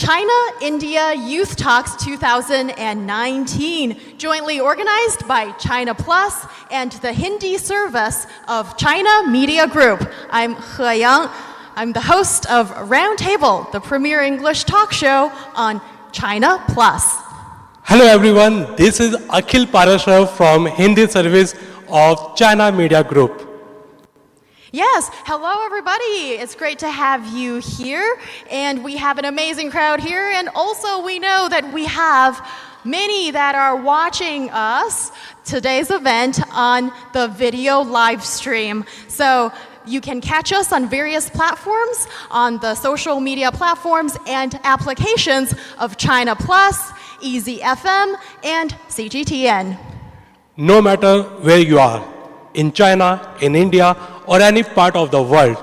China-India Youth Talks 2019, jointly organized by China Plus and the Hindi service of China Media Group. I'm He Yang. I'm the host of Roundtable, the premier English talk show on China Plus. Hello everyone, this is Akhil Parashar from Hindi service of China Media Group. Yes, hello everybody. It's great to have you here, and we have an amazing crowd here, and also we know that we have many that are watching us today's event on the video live stream. So you can catch us on various platforms, on the social media platforms and applications of China Plus, Easy FM, and CGTN. No matter where you are, in China, in India, or any part of the world,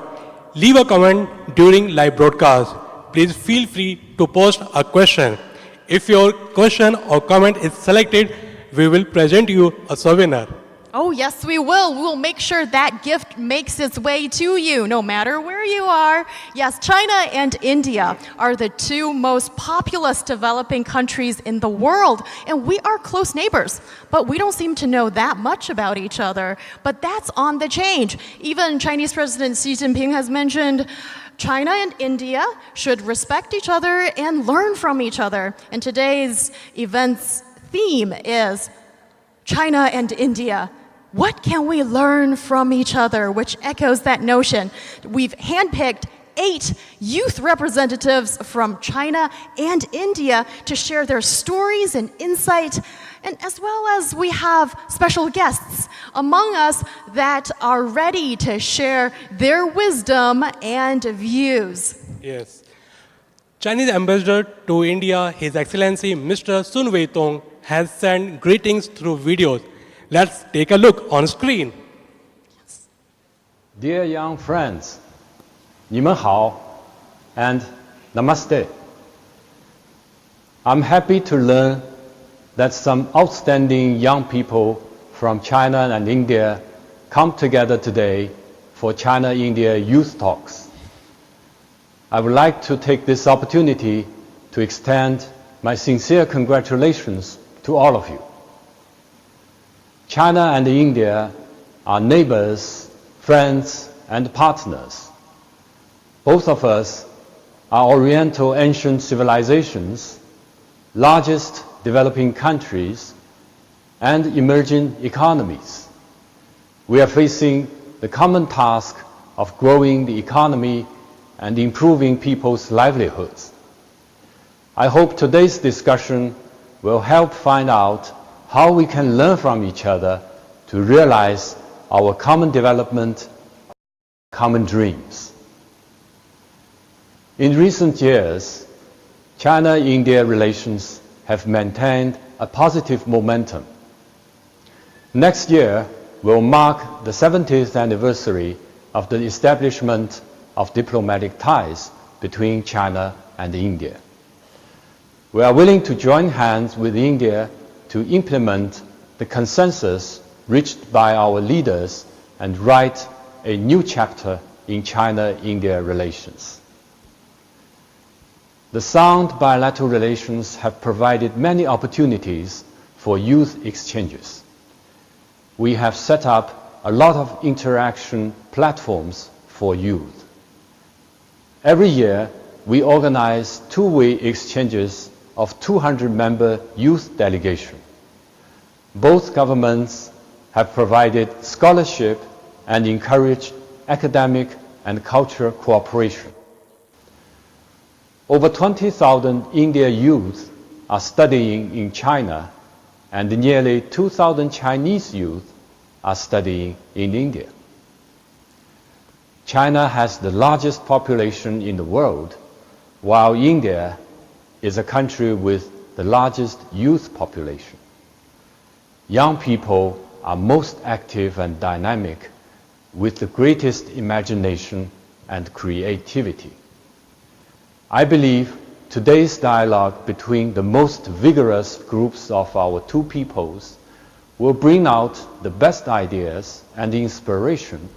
leave a comment during live broadcast. Please feel free to post a question. If your question or comment is selected, we will present you a souvenir. Oh yes, we will. We will make sure that gift makes its way to you, no matter where you are. Yes, China and India are the two most populous developing countries in the world, and we are close neighbors. But we don't seem to know that much about each other. But that's on the change. Even Chinese President Xi Jinping has mentioned China and India should respect each other and learn from each other. And today's event's theme is China and India. What can we learn from each other? Which echoes that notion. We've handpicked 8 youth representatives from China and India to share their stories and insight, and as well as we have special guests among us that are ready to share their wisdom and views. Yes. Chinese Ambassador to India, His Excellency Mr. Sun Weitong, has sent greetings through videos. Let's take a look on screen. Dear young friends, 你们好 and namaste. I'm happy to learn that some outstanding young people from China and India come together today for China-India Youth Talks. I would like to take this opportunity to extend my sincere congratulations to all of you. China and India are neighbors, friends, and partners. Both of us are Oriental ancient civilizations, largest developing countries, and emerging economies. We are facing the common task of growing the economy and improving people's livelihoods. I hope today's discussion will help find out how we can learn from each other to realize our common development, common dreams. In recent years, China-India relations have maintained a positive momentum. Next year will mark the 70th anniversary of the establishment of diplomatic ties between China and India. We are willing to join hands with India to implement the consensus reached by our leaders and write a new chapter in China-India relations. The sound bilateral relations have provided many opportunities for youth exchanges. We have set up a lot of interaction platforms for youth. Every year, we organize two-way exchanges of 200-member youth delegation. Both governments have provided scholarship and encouraged academic and cultural cooperation. Over 20,000 India youth are studying in China, and nearly 2,000 Chinese youth are studying in India. China has the largest population in the world, while India is a country with the largest youth population. Young people are most active and dynamic, with the greatest imagination and creativity. I believe today's dialogue between the most vigorous groups of our two peoples will bring out the best ideas and inspiration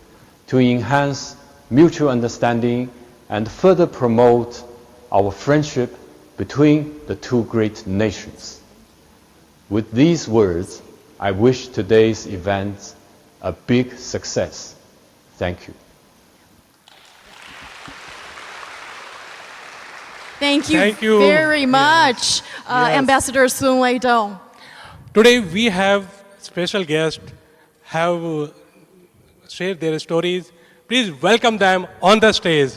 to enhance mutual understanding and further promote our friendship between the two great nations. With these words, I wish today's event a big success. Thank you. Thank you, Thank you. very much, Yes. Ambassador Sun Weidong. Today we have special guests have shared their stories. Please welcome them on the stage.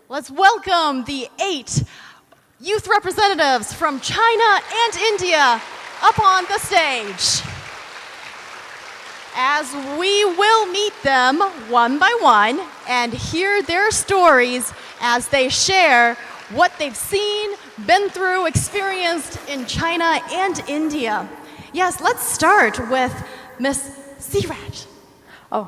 Let's welcome the 8 youth representatives from China and India up on the stage. As we will meet them one by one and hear their stories as they share what they've seen, been through, experienced in China and India. Yes, let's start with Miss Seerat. Oh,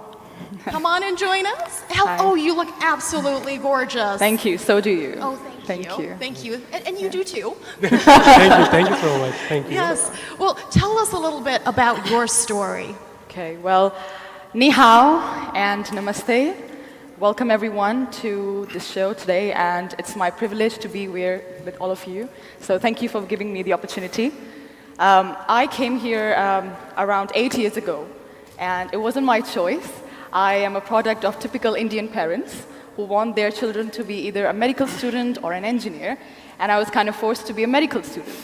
Come on and join us. Hi. Oh, you look absolutely gorgeous. thank you. So do you. Oh, thank you. Thank you. And you do too. Thank you so much. Thank you. Yes. Well, tell us a little bit about your story. Okay, well, ni hao and namaste. Welcome everyone to this show today, and it's my privilege to be here with all of you. So thank you for giving me the opportunity. I came here around 8 years ago, and it wasn't my choice. I am a product of typical Indian parents who want their children to be either a medical student or an engineer, and I was kind of forced to be a medical student.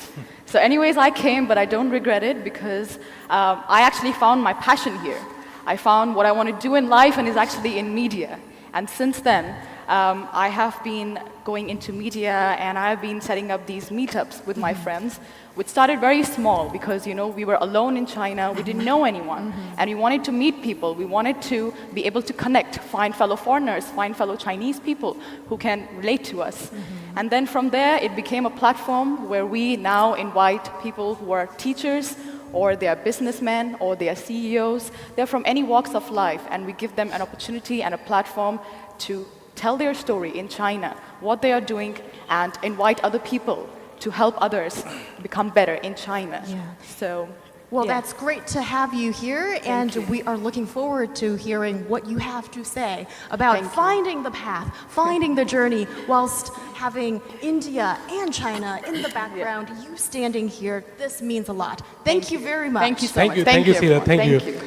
So anyways, I came, but I don't regret it because I actually found my passion here. I found what I want to do in life, and is actually in media. And since then, I have been going into media, and I have been setting up these meetups with my friends, which started very small because, you know, we were alone in China, we didn't know anyone, and we wanted to meet people. We wanted to be able to connect, find fellow foreigners, find fellow Chinese people who can relate to us. And then from there, it became a platform where we now invite people who are teachers, or they are businessmen, or they are CEOs. They're from any walks of life, and we give them an opportunity and a platform to tell their story in China, what they are doing, and invite other people to help others become better in China. Yeah. So, Well, yeah. that's great to have you here, and we are looking forward to hearing what you have to say about Thank you. finding the path, finding the journey, whilst having India and China in the background, you standing here. This means a lot. Thank you very much. Thank you so Thank much. you, thank you, Seerat, everyone. thank you. you.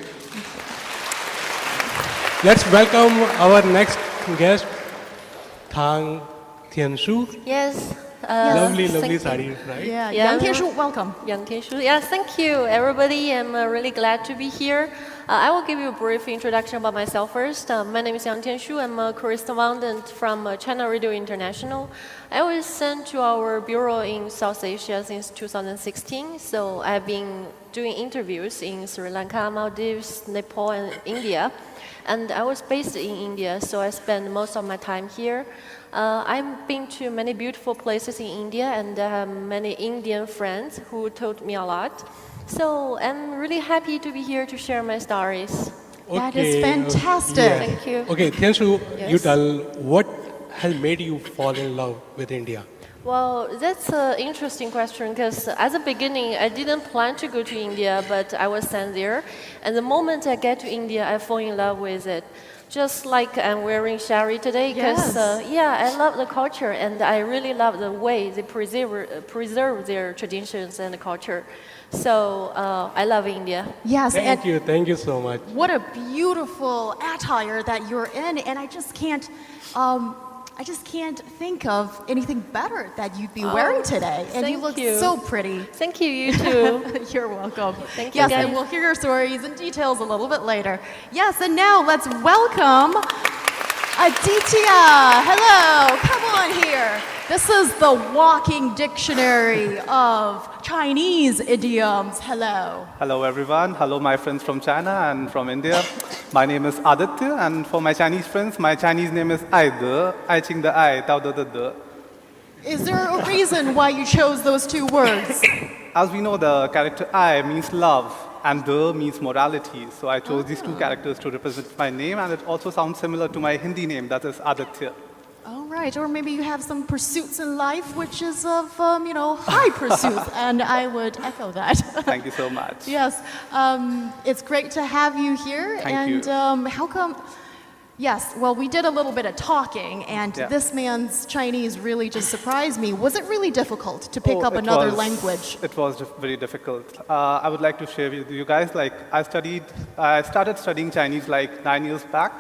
Let's welcome our next guest, Thang Tianshu. Yes. Lovely, thank lovely you. sari, right? Yeah, Yeah, Yang no. Tianshu, welcome. Yang Tianshu. Yes, thank you, everybody. I'm really glad to be here. I will give you a brief introduction about myself first. My name is Yang Tianshu. I'm a correspondent from China Radio International. I was sent to our bureau in South Asia since 2016. So I've been doing interviews in Sri Lanka, Maldives, Nepal, and India. And I was based in India, so I spend most of my time here. I've been to many beautiful places in India, and I have many Indian friends who taught me a lot. So I'm really happy to be here to share my stories. That is Okay, fantastic. yeah. Thank you. Okay, Tianshu, you Yes. tell what has made you fall in love with India? Well, that's an interesting question because at the beginning, I didn't plan to go to India, but I was sent there. And the moment I get to India, I fall in love with it. Just like I'm wearing sari today because, Yes. yeah, I love the culture and I really love the way they preserve their traditions and culture. So I love India. Yes, and Thank you so much. what a beautiful attire that you're in, and I just can't think of anything better that you'd be wearing today. And you thank look you. so pretty. Thank you, you too. You're welcome. Thank you, Yes, guys. and we'll hear your stories and details a little bit later. Yes, and now let's welcome Aditya. Hello, come on here. This is the walking dictionary of Chinese idioms. Hello. Hello everyone. Hello my friends from China and from India. My name is Aditya, and for my Chinese friends, my Chinese name is Aide, I Ching the I, Tao De De. Is there a reason why you chose those two words? As we know, the character I means love and De means morality. So I chose these two characters to represent my name, and it also sounds similar to my Hindi name, that is Aditya. All right, or maybe you have some pursuits in life which is of, high pursuits, and I would echo that. Thank you so much. Yes, it's great to have you here. Thank you. and how come Yes, well, we did a little bit of talking, and Yeah. this man's Chinese really just surprised me. Was it really difficult to pick up it another was- language? It was very difficult. I would like to share with you guys, like, I started studying Chinese like 9 years back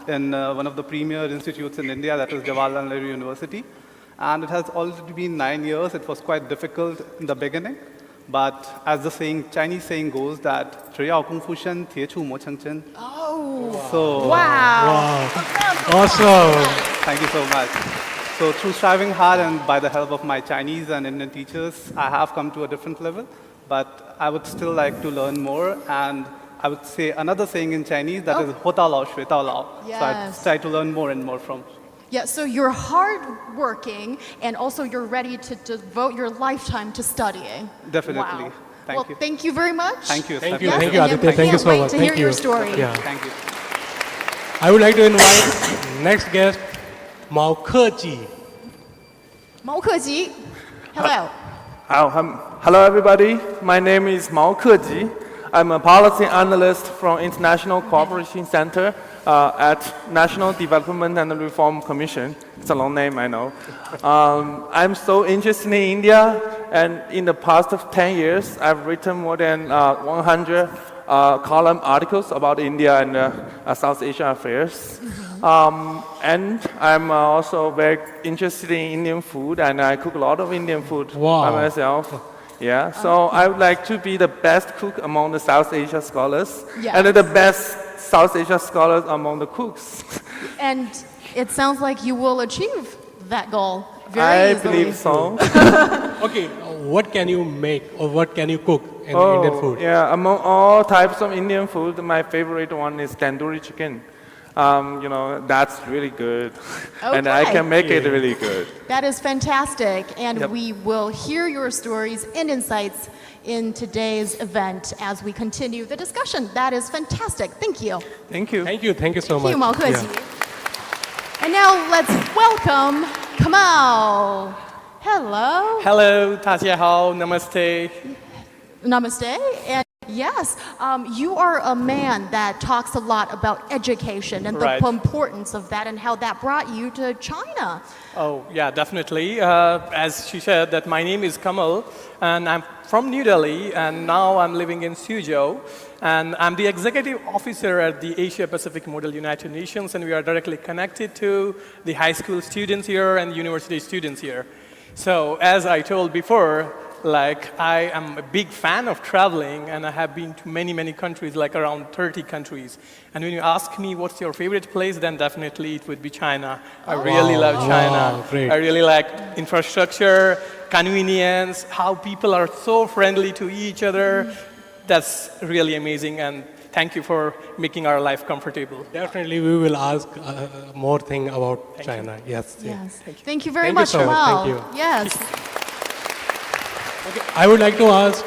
in one of the premier institutes in India, that is Jawaharlal Nehru University. And it has already been 9 years. It was quite difficult in the beginning. But as the Chinese saying goes, that 只要功夫深，铁杵磨成针. Oh, So wow. Awesome. thank you so much. So through striving hard and by the help of my Chinese and Indian teachers, I have come to a different level. But I would still like to learn more. And I would say another saying in Chinese, that is 活到老学到老. So I Yes. try to learn more and more from. Yeah, so you're hardworking, and also you're ready to devote your lifetime to studying. Definitely. Wow. Thank well, you. thank you very much. Thank you. Thank you, Yes, thank you, and Aditya. I Thank you can't so wait much. to Thank hear you. your story. Yeah. Thank you. I would like to invite next guest, Mao Keji. Mao Keji, hello. Hello, everybody. My name is Mao Keji. I'm a policy analyst from International Cooperation Center at National Development and Reform Commission. It's a long name, I know. I'm so interested in India, and in the past of 10 years, I've written more than 100 column articles about India and South Asian affairs. And I'm also very interested in Indian food, and I cook a lot of Indian food Wow. by myself. Yeah, so I would like to be the best cook among the South Asia scholars, Yes. and the best South Asia scholars among the cooks. And it sounds like you will achieve that goal very I easily. believe so. Okay, what can you make or what can you cook in Indian food? Yeah, among all types of Indian food, my favorite one is tandoori chicken. That's really good, and I Okay. can make it really good. That is fantastic, and Yep. we will hear your stories and insights in today's event as we continue the discussion. That is fantastic. Thank you. Thank you. Thank you so Thank much. you, Mao Keji. Yeah. And now let's welcome Kamal. Hello. Hello, 大家好, namaste. Namaste. And yes, you are a man that talks a lot about education and Right. the importance of that and how that brought you to China. Oh, yeah, definitely. As she said, that my name is Kamal, and I'm from New Delhi, and now I'm living in Suzhou, and I'm the executive officer at the Asia Pacific Model United Nations, and we are directly connected to the high school students here and university students here. So, as I told before, like, I am a big fan of traveling, and I have been to many, many countries, like around 30 countries. And when you ask me what's your favorite place, then definitely it would be China. I really love China. Wow, great. I really like infrastructure, convenience, how people are so friendly to each other. That's really amazing, and thank you for making our life comfortable. Definitely, we will ask more thing about China. Yes. Yes. Thank you very Thank you much, so much. Kamal. Thank you. Yes. Okay, I would like to ask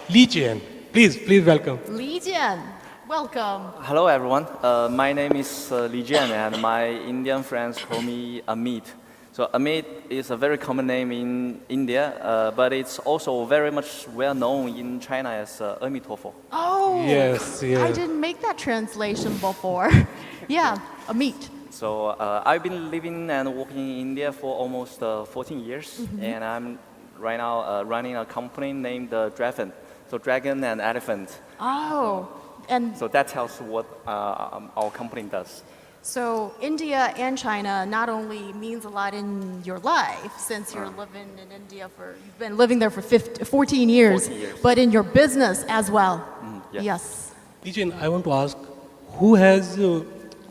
Li Jian. Please welcome. Li Jian, welcome. Hello everyone, my name is Li Jian and my Indian friends call me Amit. So Amit is a very common name in India, but it's also very much well known in China as Amitofo. Oh, Yes, I yes. didn't make that translation before. Yeah, a meat. So I've been living and working in India for almost 14 years, and I'm right now running a company named Dragon. So Dragon and Elephant. Oh, and So that tells what our company does. so India and China not only means a lot in your life since you're living in India you've been living there for 14 years, 14 years. but in your business as well. yeah. Yes. Li Jian, I want to ask, who has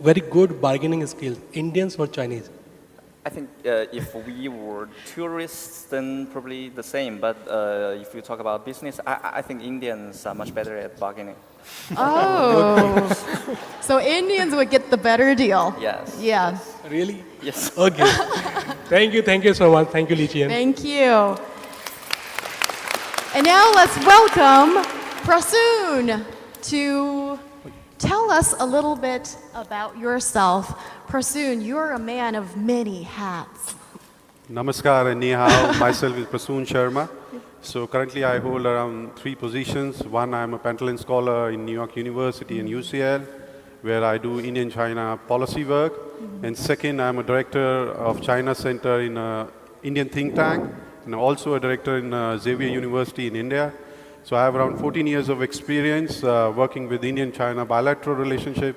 very good bargaining skills, Indians or Chinese? I think if we were tourists, then probably the same. But if you talk about business, I think Indians are much better at bargaining. Oh, so Indians would get the better deal. Yes. Yeah. Really? Yes. Okay. Thank you so much. Thank you, Li Jian. Thank you. And now let's welcome Prasoon to tell us a little bit about yourself. Prasoon, you're a man of many hats. Namaskar and Ni Hao. Myself is Prasoon Sharma. So currently I hold around 3 positions. One, I'm a Panchal scholar in New York University and UCL. where I do Indian-China policy work. And second, I'm a director of China Center in Indian think tank, and also a director in Xavier University in India. So I have around 14 years of experience working with Indian-China bilateral relationship,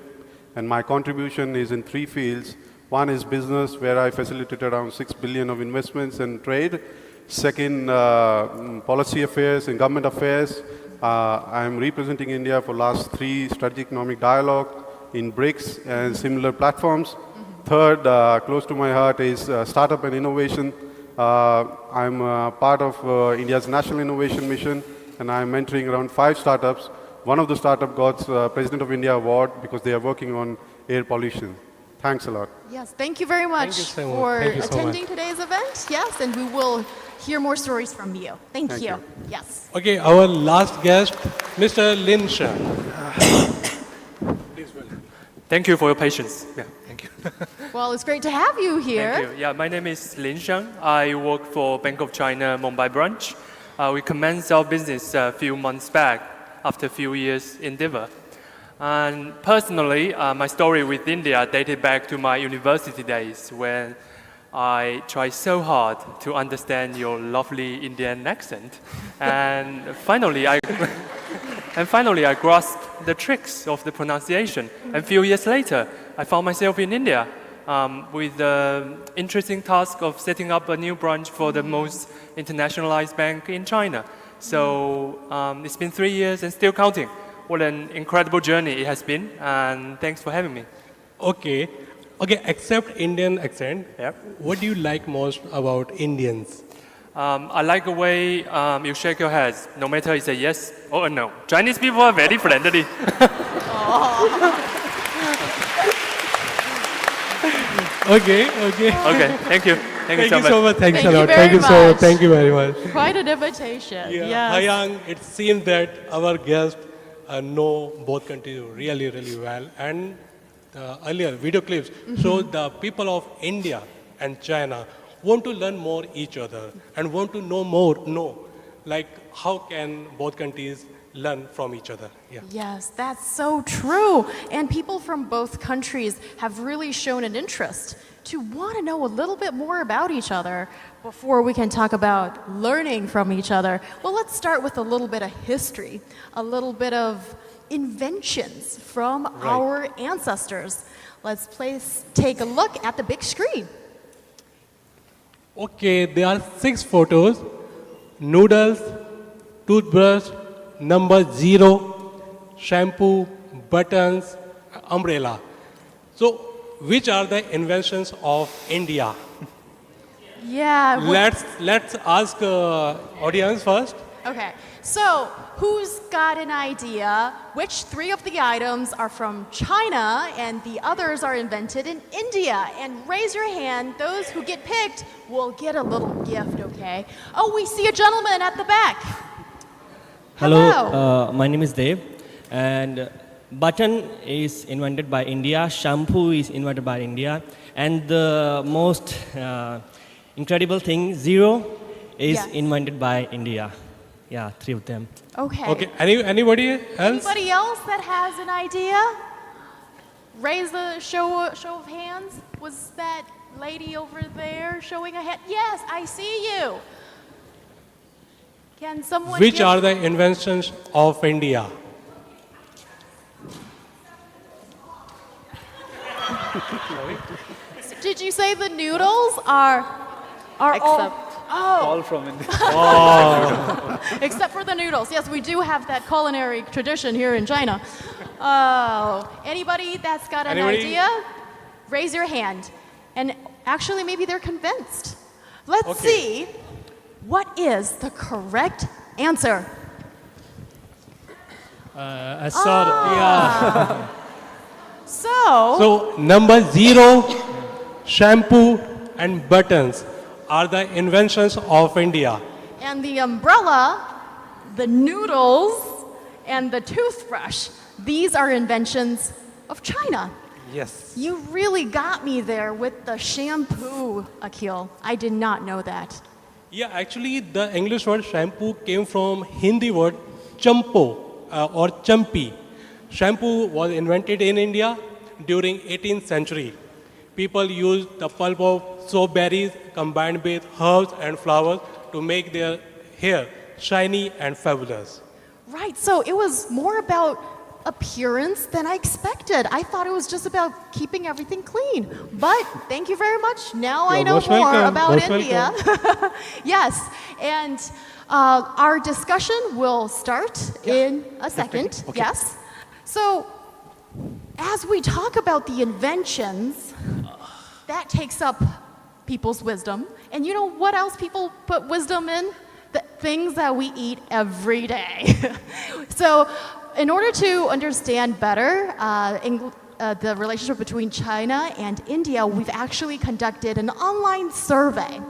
and my contribution is in 3 fields. One is business, where I facilitate around 6 billion of investments and trade. Second, policy affairs and government affairs. I am representing India for last 3 strategic economic dialogue in BRICS and similar platforms. Third, close to my heart is startup and innovation. I'm part of India's National Innovation Mission, and I'm mentoring around 5 startups. One of the startup got President of India Award because they are working on air pollution. Thanks a lot. Yes, thank you very much for attending today's event. Yes, and we will hear more stories from you. Thank you. Yes. Okay, our last guest, Mr. Lin Shan. Thank you for your patience. Yeah, thank you. Well, it's great to have you here. Thank you. Yeah, my name is Lin Shang. I work for Bank of China Mumbai branch. We commenced our business a few months back after a few years endeavor. And personally, my story with India dated back to my university days when I tried so hard to understand your lovely Indian accent. And finally, I grasped the tricks of the pronunciation. And a few years later, I found myself in India with the interesting task of setting up a new branch for the most internationalized bank in China. So it's been 3 years and still counting. What an incredible journey it has been, and thanks for having me. Okay, except Indian accent, what do you like most about Indians? I like the way you shake your heads, no matter it's a yes or a no. Chinese people are very friendly. Okay, thank you. Thank you so much. Thanks a lot. Thank you very much. Quite an invitation. Yeah. Yes. Hayang, it seems that our guests know both countries really, really well. And earlier video clips show the people of India and China want to learn more each other and want to know like how can both countries learn from each other. Yeah. Yes, that's so true. And people from both countries have really shown an interest to want to know a little bit more about each other before we can talk about learning from each other. Well, let's start with a little bit of history, a little bit of inventions from our ancestors. Let's take a look at the big screen. Okay, there are 6 photos: noodles, toothbrush, number 0, shampoo, buttons, umbrella. So, which are the inventions of India? Yeah. Let's ask audience first. Okay. So, who's got an idea which 3 of the items are from China and the others are invented in India? And raise your hand. Those who get picked will get a little gift, okay? Oh, we see a gentleman at the back. Hello, my name is Dev, and button is invented by India, shampoo is invented by India, and the most incredible thing, 0 is invented by India. Yeah, 3 of them. Okay. Anybody else? Anybody else that has an idea? Raise the show of hands. Was that lady over there showing a hand? Yes, I see you. Can someone Which are the inventions of India? Did you say the noodles are all from India. Except for the noodles. Yes, we do have that culinary tradition here in China. Oh, anybody that's got an idea? Raise your hand. And actually, maybe they're convinced. Let's see. What is the correct answer? I saw So, number 0, shampoo and buttons are the inventions of India. And the umbrella, the noodles, and the toothbrush, these are inventions of China. Yes. You really got me there with the shampoo, Akhil. I did not know that. Yeah, actually, the English word shampoo came from Hindi word champo or champi. shampoo was invented in India during 18th century. People used the pulp of soap berries combined with herbs and flowers to make their hair shiny and fabulous. Right, so it was more about appearance than I expected. I thought it was just about keeping everything clean. But thank you very much. Now I You're know most more welcome, about most India. Yes, and our discussion will start in a second. Okay. Yes. So as we talk about the inventions, that takes up people's wisdom. And you know what else people put wisdom in? The things that we eat every day. So in order to understand better the relationship between China and India, we've actually conducted an online survey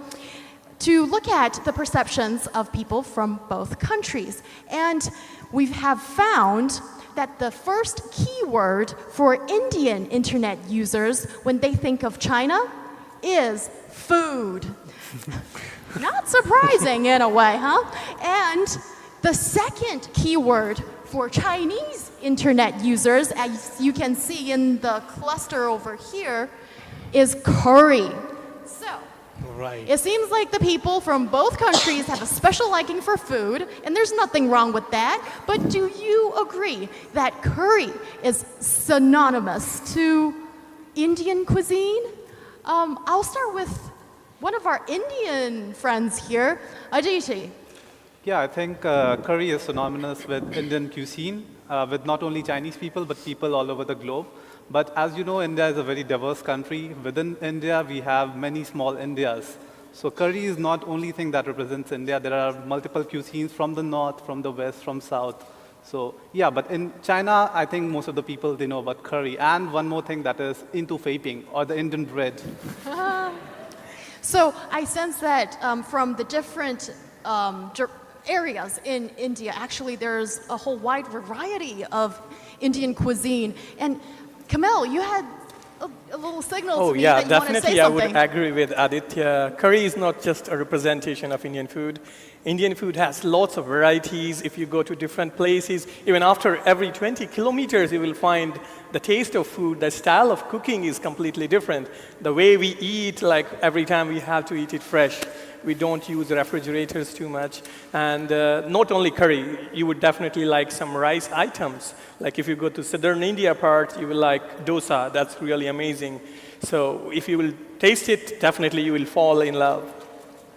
to look at the perceptions of people from both countries. And we have found that the first keyword for Indian internet users when they think of China is food. Not surprising in a way, huh? And the second keyword for Chinese internet users, as you can see in the cluster over here, is curry. So, Right. it seems like the people from both countries have a special liking for food, and there's nothing wrong with that. But do you agree that curry is synonymous to Indian cuisine? I'll start with one of our Indian friends here, Aditya. Yeah, I think curry is synonymous with Indian cuisine, with not only Chinese people, but people all over the globe. But as you know, India is a very diverse country. Within India, we have many small Indias. So curry is not only thing that represents India. There are multiple cuisines from the north, from the west, from south. So yeah, but in China, I think most of the people, they know about curry. And one more thing that is into vaping, or the Indian bread. So I sense that from the different areas in India, actually there's a whole wide variety of Indian cuisine. And Kamal, you had a little signal to me that you want to say definitely I something. would agree with Aditya. Curry is not just a representation of Indian food. Indian food has lots of varieties. If you go to different places, even after every 20 kilometers, you will find the taste of food, the style of cooking is completely different. The way we eat, like every time we have to eat it fresh. We don't use refrigerators too much. And not only curry, you would definitely like some rice items. Like if you go to southern India part, you will like dosa. That's really amazing. So if you will taste it, definitely you will fall in love.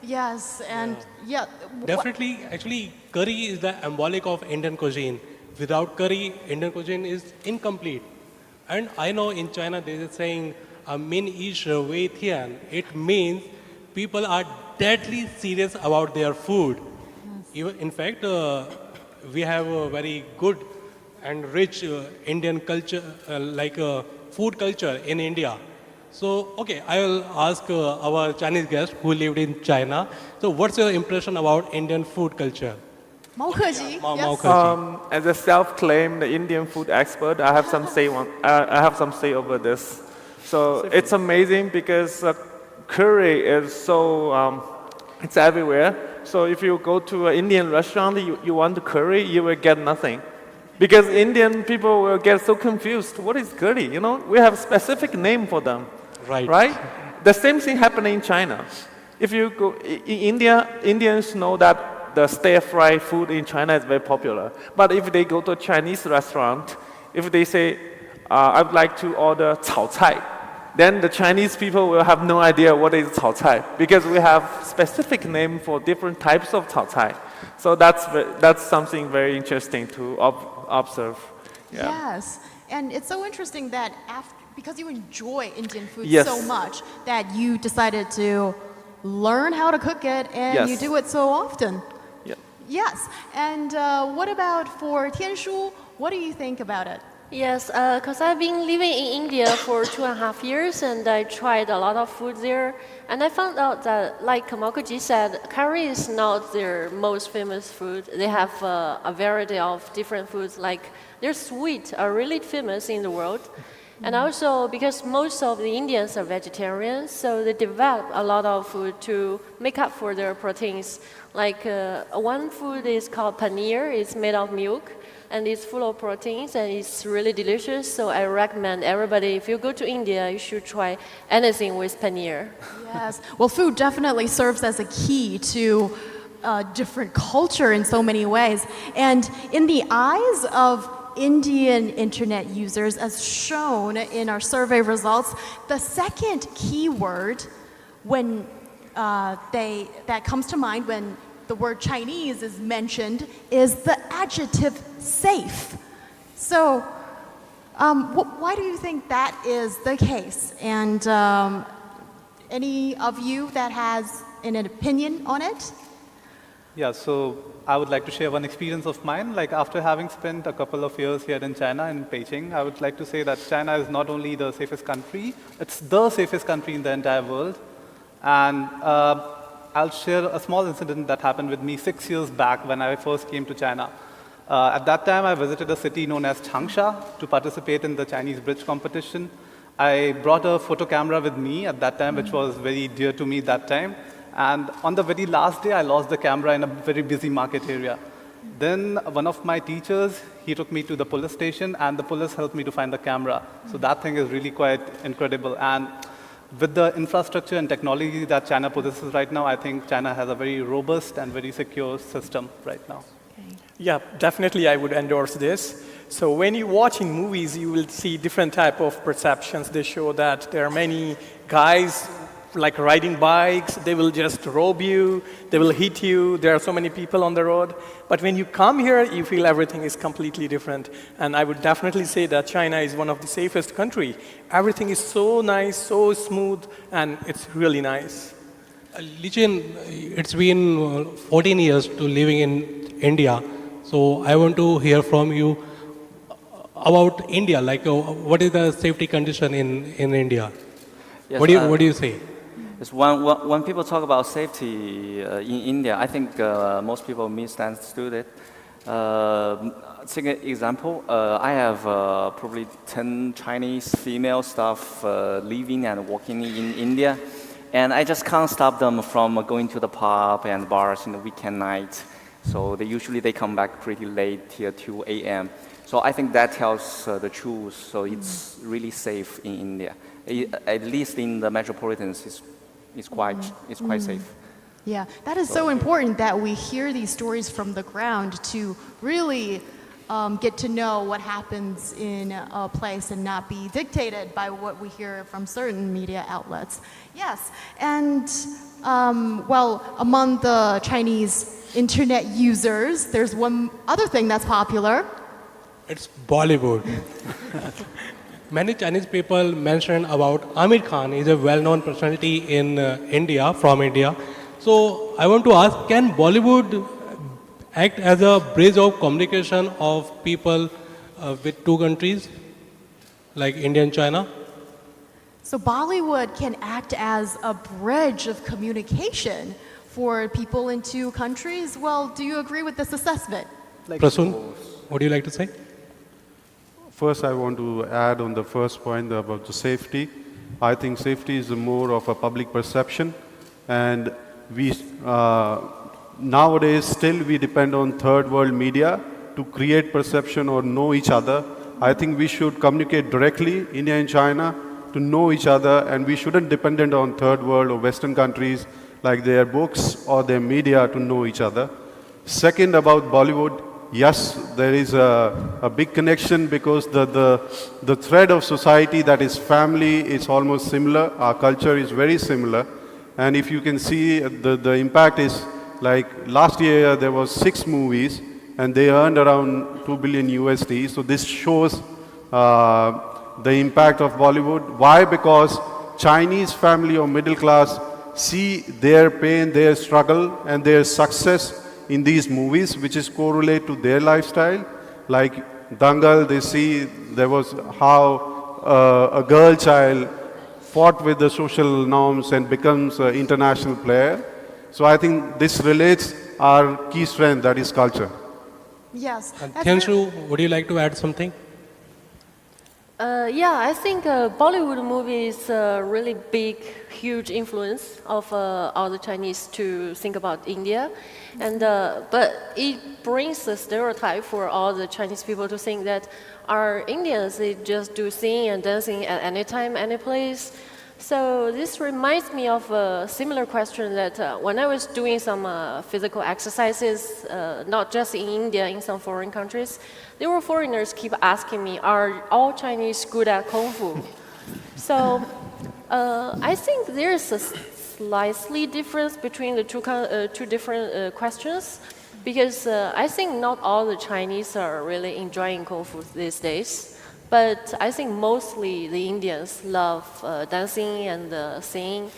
Yes, and yeah. Definitely, actually, curry is the embolic of Indian cuisine. Without curry, Indian cuisine is incomplete. And I know in China there is a saying, "Min ish wei tian." It means people are deadly serious about their food. Even, in fact, we have a very good and rich Indian culture, food culture in India. So, okay, I will ask our Chinese guest who lived in China. So, what's your impression about Indian food culture? Mao Keji, Mao yes. Keji. As a self-claimed Indian food expert, I have some say I have some say over this. So it's amazing because curry is so it's everywhere. So if you go to an Indian restaurant, you want curry, you will get nothing. Because Indian people will get so confused. What is curry? You know, we have a specific name for them. Right. Right? The same thing happened in China. If you go in India, Indians know that the stir-fry food in China is very popular. But if they go to a Chinese restaurant, if they say, I would like to order 炒菜, then the Chinese people will have no idea what is 炒菜, because we have specific name for different types of 炒菜. So that's something very interesting to observe. Yeah. Yes, and it's so interesting that because you enjoy Indian food Yes. so much, that you decided to learn how to cook it, and Yes. you do it so often. Yeah. Yes, and what about for Tianshu? What do you think about it? Yes, because I've been living in India for 2.5 years, and I tried a lot of food there. And I found out that, like Kamal said, curry is not their most famous food. They have a variety of different foods. Like their sweet are really famous in the world. And also because most of the Indians are vegetarians, so they develop a lot of food to make up for their proteins. Like one food is called paneer. It's made of milk, and it's full of proteins, and it's really delicious. So I recommend everybody, if you go to India, you should try anything with paneer. Yes. Well, food definitely serves as a key to different culture in so many ways. And in the eyes of Indian internet users, as shown in our survey results, the second keyword when that comes to mind when the word Chinese is mentioned is the adjective safe. So why do you think that is the case? And any of you that has an opinion on it? Yeah, so I would like to share one experience of mine. Like after having spent a couple of years here in China, in Beijing, I would like to say that China is not only the safest country, it's the safest country in the entire world. And I'll share a small incident that happened with me 6 years back when I first came to China. At that time, I visited a city known as Changsha to participate in the Chinese bridge competition. I brought a photo camera with me at that time, which was very dear to me that time. And on the very last day, I lost the camera in a very busy market area. Then one of my teachers, he took me to the police station, and the police helped me to find the camera. So that thing is really quite incredible. And with the infrastructure and technology that China possesses right now, I think China has a very robust and very secure system right now. Yeah, definitely I would endorse this. So when you're watching movies, you will see different type of perceptions. They show that there are many guys like riding bikes, they will just rob you, they will hit you, there are so many people on the road. But when you come here, you feel everything is completely different. And I would definitely say that China is one of the safest country. Everything is so nice, so smooth, and it's really nice. Lichin, it's been 14 years to living in India. So I want to hear from you about India. Like, what is the safety condition in India? Yes, what do you say? Yes, when people talk about safety in India, I think most people misunderstood it. Take an example. I have probably 10 Chinese female staff living and working in India, and I just can't stop them from going to the pub and bars in the weekend night. So they come back pretty late, till 2 a.m. So I think that tells the truth. So it's really safe in India. At least in the metropolitans, it's quite safe. Yeah, that is so important that we hear these stories from the ground to really get to know what happens in a place and not be dictated by what we hear from certain media outlets. Yes, and well, among the Chinese internet users, there's one other thing that's popular. It's Bollywood. Many Chinese people mention about Amir Khan. He's a well-known personality in India, from India. So I want to ask, can Bollywood act as a bridge of communication of people with two countries, like India and China? So Bollywood can act as a bridge of communication for people in two countries. Well, do you agree with this assessment? Prasoon, what do you like to say? First, I want to add on the first point about the safety. I think safety is more of a public perception, and we nowadays still we depend on third world media to create perception or know each other. I think we should communicate directly, India and China, to know each other, and we shouldn't depend on third world or Western countries like their books or their media to know each other. Second, about Bollywood. Yes, there is a big connection because the thread of society, that is family, is almost similar. Our culture is very similar. And if you can see, the impact is like last year there was 6 movies and they earned around 2 billion USD. So this shows the impact of Bollywood. Why? Because Chinese family or middle class see their pain, their struggle and their success in these movies, which is correlate to their lifestyle. Like Dangal, they see there was how a girl child fought with the social norms and becomes an international player. So I think this relates our key strength, that is culture. Yes. Tianshu, would you like to add something? Yeah, I think Bollywood movies is a really big, huge influence of all the Chinese to think about India, and but it brings a stereotype for all the Chinese people to think that our Indians they just do singing and dancing at any time, any place. So this reminds me of a similar question that when I was doing some physical exercises, not just in India, in some foreign countries, there were foreigners keep asking me, are all Chinese good at Kung Fu? So I think there's a slightly difference between the two different questions because I think not all the Chinese are really enjoying Kung Fu these days. But I think mostly the Indians love dancing and singing.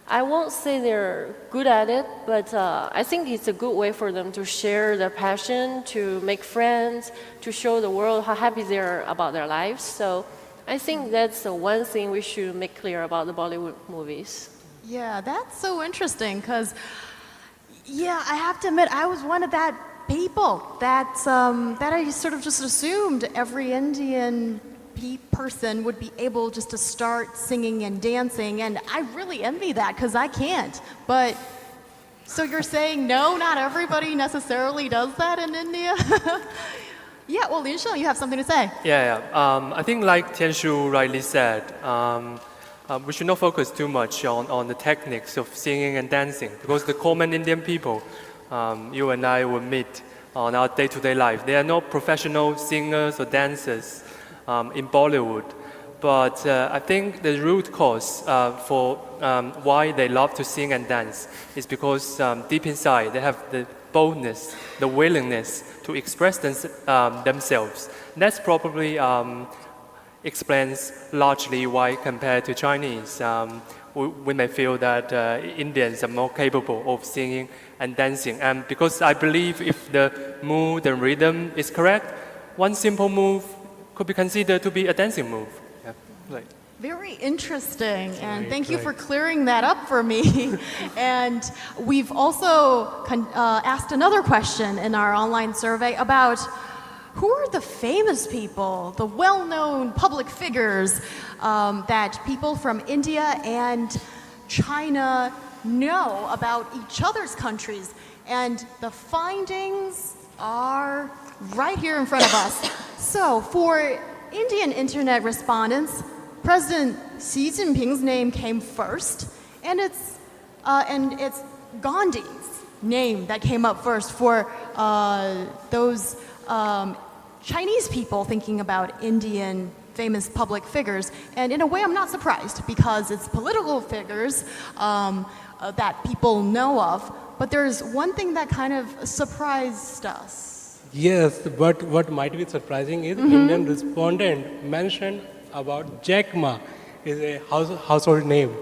I won't say they're good at it, but I think it's a good way for them to share their passion, to make friends, to show the world how happy they are about their lives. So I think that's the one thing we should make clear about the Bollywood movies. Yeah, that's so interesting because, yeah, I have to admit, I was one of that people that I sort of just assumed every Indian person would be able just to start singing and dancing, and I really envy that because I can't. But so you're saying no, not everybody necessarily does that in India? Yeah, well, Lin Sheng, you have something to say. Yeah. I think like Tianshu rightly said, we should not focus too much on the techniques of singing and dancing because the common Indian people, you and I will meet on our day-to-day life. They are not professional singers or dancers in Bollywood, but I think the root cause for why they love to sing and dance is because deep inside they have the boldness, the willingness to express themselves. That's probably explains largely why compared to Chinese, we may feel that Indians are more capable of singing and dancing. And because I believe if the mood and rhythm is correct, one simple move could be considered to be a dancing move. Yeah. Right. Very interesting, and thank you for clearing that up for me. And we've also asked another question in our online survey about who are the famous people, the well-known public figures that people from India and China know about each other's countries? And the findings are right here in front of us. So for Indian internet respondents, President Xi Jinping's name came first, and it's Gandhi's name that came up first for those Chinese people thinking about Indian famous public figures. And in a way, I'm not surprised because it's political figures that people know of. But there's one thing that kind of surprised us. Yes, but what might be surprising is Indian respondent mentioned about Jack Ma is a household name.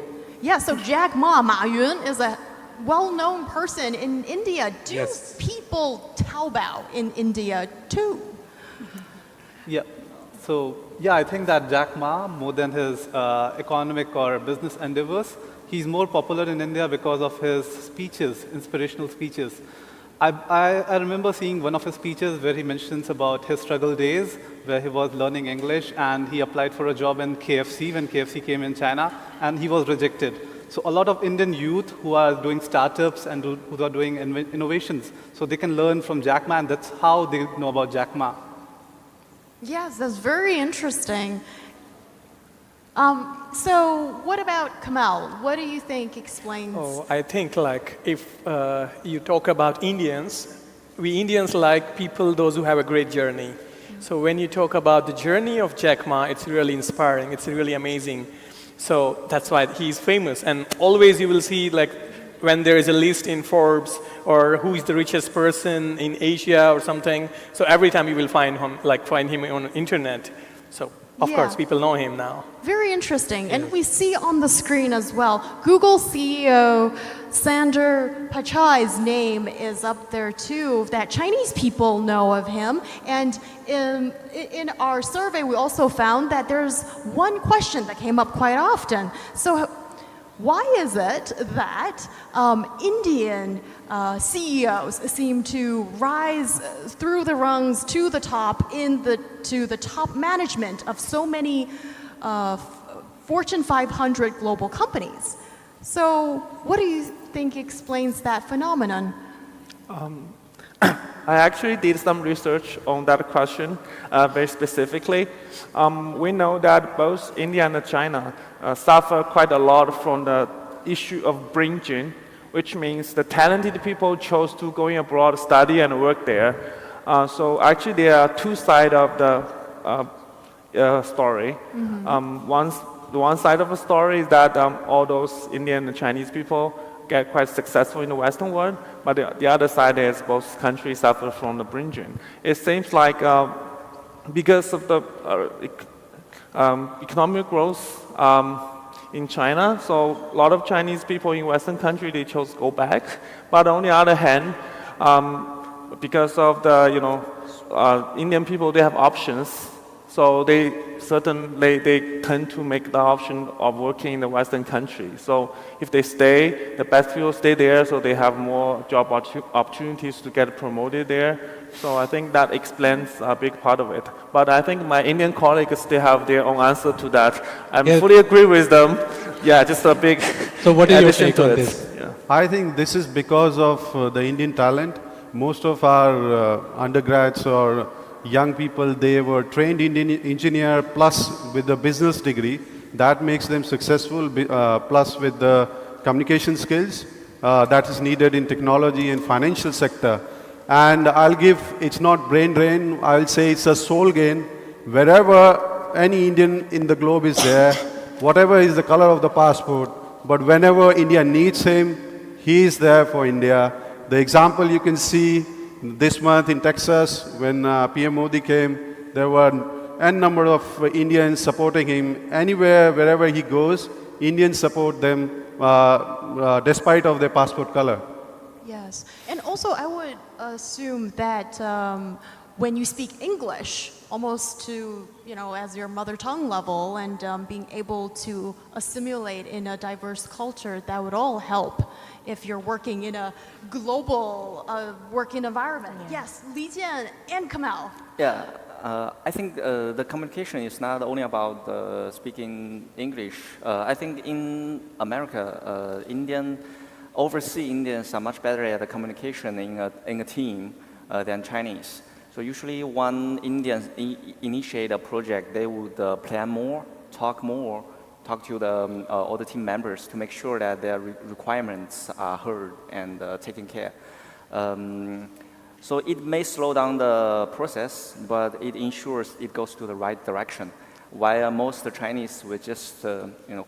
Yeah, so Jack Ma, Ma Yun, is a well-known person in India. Do people Taobao in India too? Yeah. So, yeah, I think that Jack Ma, more than his economic or business endeavors, he's more popular in India because of his speeches, inspirational speeches. I remember seeing one of his speeches where he mentions about his struggle days, where he was learning English and he applied for a job in KFC when KFC came in China, and he was rejected. So a lot of Indian youth who are doing startups and who are doing innovations, so they can learn from Jack Ma, and that's how they know about Jack Ma. Yes, that's very interesting. So what about Kamal? What do you think explains? Oh, I think like if you talk about Indians, we Indians like people, those who have a great journey. So when you talk about the journey of Jack Ma, it's really inspiring. It's really amazing. So that's why he's famous. And always you will see like when there is a list in Forbes or who is the richest person in Asia or something. So every time you will find him on the internet. So of course people know him now. Very interesting. And we see on the screen as well, Google CEO Sundar Pichai's name is up there too, that Chinese people know of him. And in our survey, we also found that there's one question that came up quite often. So Why is it that Indian CEOs seem to rise through the rungs to the top to the top management of so many Fortune 500 global companies? So what do you think explains that phenomenon? I actually did some research on that question very specifically. We know that both India and China suffer quite a lot from the issue of bridging, which means the talented people chose to go abroad, study and work there. So actually there are two sides of the story. The one side of the story is that all those Indian and Chinese people get quite successful in the Western world, but the other side is both countries suffer from the bridging. It seems like because of the economic growth in China, so a lot of Chinese people in Western countries, they chose to go back. But on the other hand, because of the, Indian people, they have options. So they tend to make the option of working in the Western country. So if they stay, the best people stay there, so they have more job opportunities to get promoted there. So I think that explains a big part of it. But I think my Indian colleagues, they have their own answer to that. I fully agree with them. Yeah, just a big So what is your addition take to on it. this? Yeah. I think this is because of the Indian talent. Most of our undergrads or young people, they were trained Indian engineer plus with the business degree. That makes them successful, plus with the communication skills that is needed in technology and financial sector. And it's not brain drain, I'll say it's a soul gain. Wherever any Indian in the globe is there, whatever is the color of the passport, but whenever India needs him, he is there for India. The example you can see this month in Texas, when PM Modi came, there were n number of Indians supporting him. Anywhere, wherever he goes, Indians support them despite of their passport color. Yes, and also I would assume that when you speak English, almost to, as your mother tongue level, and being able to assimilate in a diverse culture, that would all help if you're working in a global working environment. Yes, Li Jian and Kamal. Yeah, I think the communication is not only about speaking English. I think in America, overseas Indians are much better at the communication in a team than Chinese. So usually when Indians initiate a project, they would plan more, talk to all the team members to make sure that their requirements are heard and taken care. So it may slow down the process, but it ensures it goes to the right direction. While most Chinese will just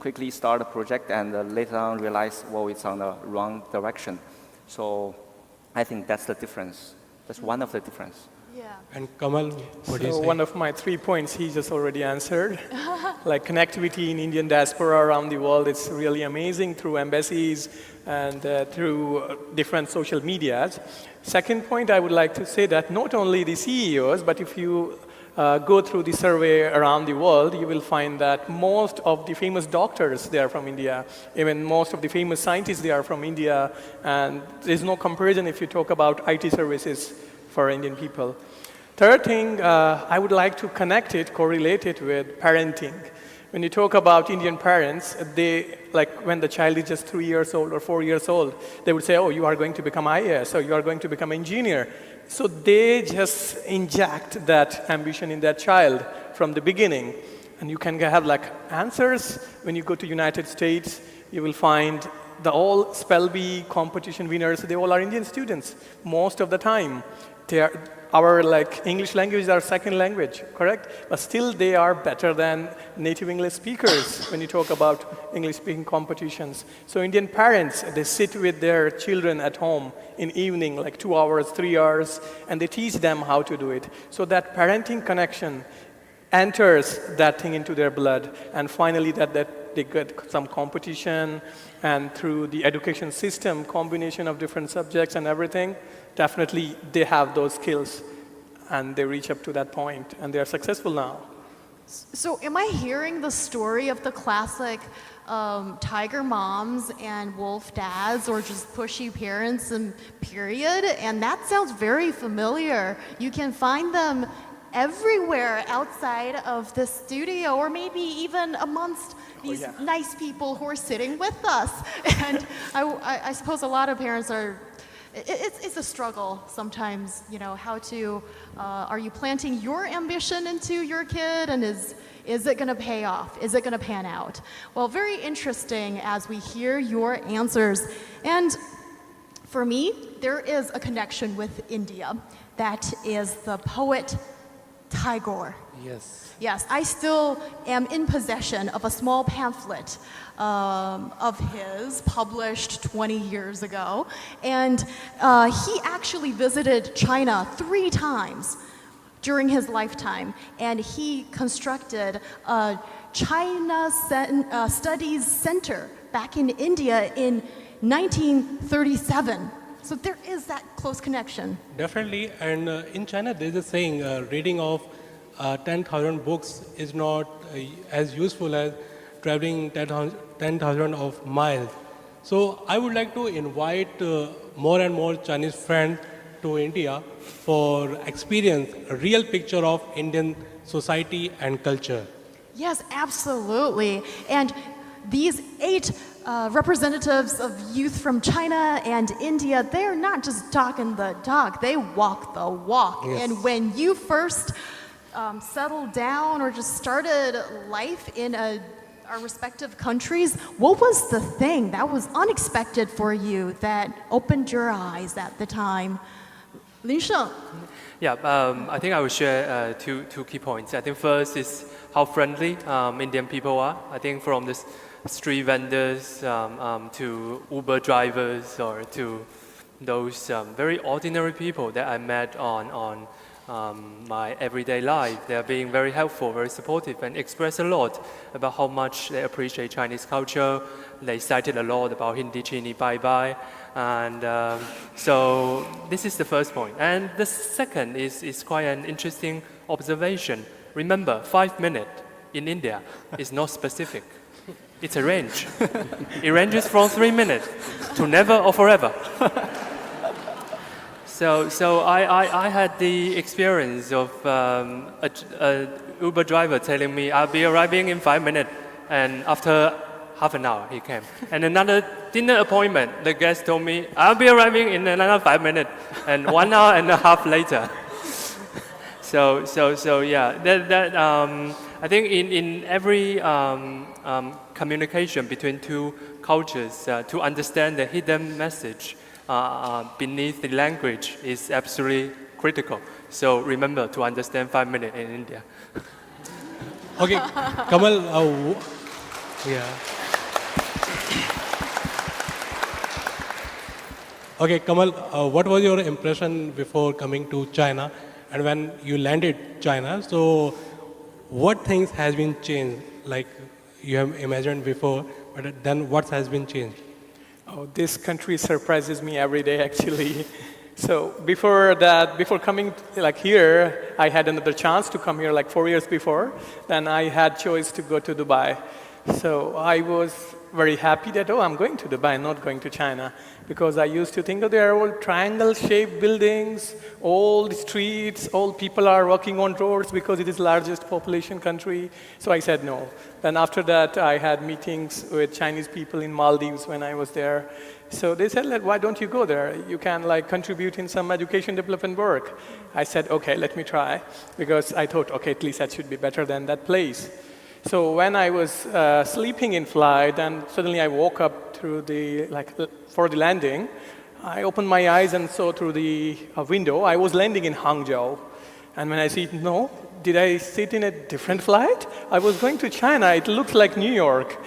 quickly start a project and later on realize, well, it's on the wrong direction. So I think that's the difference. That's one of the difference. Yeah. And Kamal, what do you So say? one of my 3 points he just already answered. Like connectivity in Indian diaspora around the world, it's really amazing through embassies and through different social medias. Second point, I would like to say that not only the CEOs, but if you go through the survey around the world, you will find that most of the famous doctors, they are from India. Even most of the famous scientists, they are from India. And there's no comparison if you talk about IT services for Indian people. Third thing, I would like to correlate it with parenting. When you talk about Indian parents, when the child is just 3 years old or 4 years old, they would say, oh, you are going to become IAS, or you are going to become engineer. So they just inject that ambition in that child from the beginning. And you can have answers. When you go to United States, you will find all Spell Bee competition winners, they all are Indian students most of the time. Our English language is our second language, correct? But still they are better than native English speakers when you talk about English speaking competitions. So Indian parents, they sit with their children at home in evening, 2 hours, 3 hours, and they teach them how to do it. So that parenting connection enters that thing into their blood, and finally that they get some competition, and through the education system, combination of different subjects and everything, definitely they have those skills and they reach up to that point and they are successful now. So am I hearing the story of the classic tiger moms and wolf dads, or just pushy parents and period? And that sounds very familiar. You can find them everywhere outside of the studio, or maybe even amongst these nice people who are sitting with us. And I suppose a lot of parents are, it's a struggle sometimes, you know, how to, are you planting your ambition into your kid, and is it going to pay off? Is it going to pan out? Well, very interesting as we hear your answers. And for me, there is a connection with India. That is the poet Tagore. Yes. Yes, I still am in possession of a small pamphlet of his, published 20 years ago. And he actually visited China 3 times during his lifetime. And he constructed a China Studies Center back in India in 1937. So there is that close connection. Definitely, and in China there is a saying, reading of 10,000 books is not as useful as traveling 10,000 of miles. So I would like to invite more and more Chinese friends to India for experience a real picture of Indian society and culture. Yes, absolutely. And these 8 representatives of youth from China and India, they're not just talking the talk, they walk the walk. Yes. And when you first settled down or just started life in our respective countries, what was the thing that was unexpected for you that opened your eyes at the time? Lin Sheng. Yeah, I think I will share two key points. I think first is how friendly Indian people are. I think from the street vendors to Uber drivers or to those very ordinary people that I met on my everyday life. They are being very helpful, very supportive, and express a lot about how much they appreciate Chinese culture. They cited a lot about Hindi Chini Bye Bye. And so this is the first point. And the second is quite an interesting observation. Remember, 5 minutes in India is not specific. It's a range. It ranges from 3 minutes to never or forever. So I had the experience of a Uber driver telling me I'll be arriving in 5 minutes, and after half an hour he came. And another dinner appointment, the guest told me I'll be arriving in another 5 minutes, and 1 hour and a half later. So yeah, I think in every communication between two cultures, to understand the hidden message beneath the language is absolutely critical. So remember to understand 5 minutes in India. Okay, Kamal, yeah. Okay, Kamal, what was your impression before coming to China, and when you landed China? So, what things has been changed? Like you have imagined before, but then what has been changed? Oh, this country surprises me every day, actually. So before coming like here, I had another chance to come here like 4 years before. Then I had choice to go to Dubai. So I was very happy that, I'm going to Dubai, not going to China. Because I used to think, there are all triangle-shaped buildings, old streets, old people are walking on roads because it is the largest population country. So I said no. Then after that, I had meetings with Chinese people in Maldives when I was there. So they said, why don't you go there? You can contribute in some education development work. I said, okay, let me try. Because I thought, okay, at least that should be better than that place. So when I was sleeping in flight, and suddenly I woke up through for the landing, I opened my eyes and saw through the window, I was landing in Hangzhou. And when I see, no, did I sit in a different flight? I was going to China, it looks like New York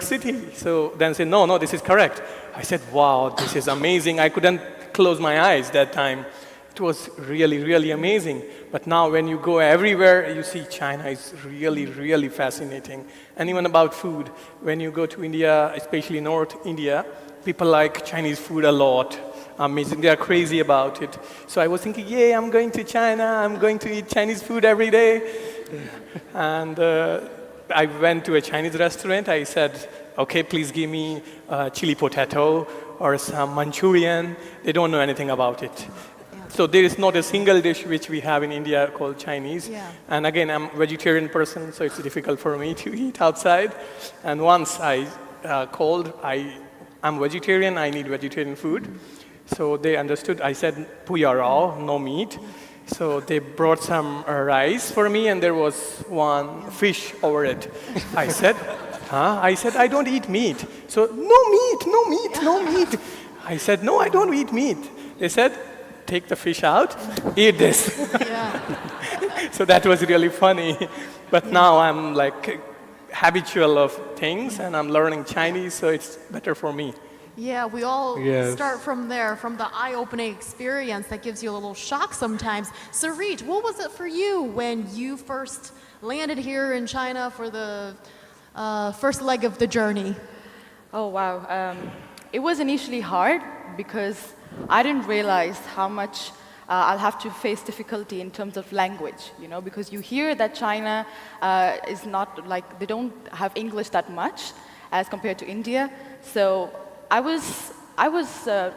City. So then I said, no, this is correct. I said, wow, this is amazing. I couldn't close my eyes that time. It was really, really amazing. But now when you go everywhere, you see China is really, really fascinating. And even about food, when you go to India, especially North India, people like Chinese food a lot. They are crazy about it. So I was thinking, yeah, I'm going to China. I'm going to eat Chinese food every day. And I went to a Chinese restaurant. I said, okay, please give me chili potato or some Manchurian. They don't know anything about it. So there is not a single dish which we have in India called Chinese. Yeah. And again, I'm a vegetarian person, so it's difficult for me to eat outside. And once I called, I'm vegetarian, I need vegetarian food. So they understood. I said, puya rao, no meat. So they brought some rice for me, and there was one fish over it. I said, huh? I said, I don't eat meat. So, no meat, no meat, no meat. I said, no, I don't eat meat. They said, take the fish out, eat this. So that was really funny. But now I'm like habitual of things, and I'm learning Chinese, so it's better for me. Yeah, we all Yes. start from there, from the eye-opening experience that gives you a little shock sometimes. Sarit, what was it for you when you first landed here in China for the first leg of the journey? Oh, wow. It was initially hard because I didn't realize how much I'll have to face difficulty in terms of language, because you hear that China is not like, they don't have English that much as compared to India. So I was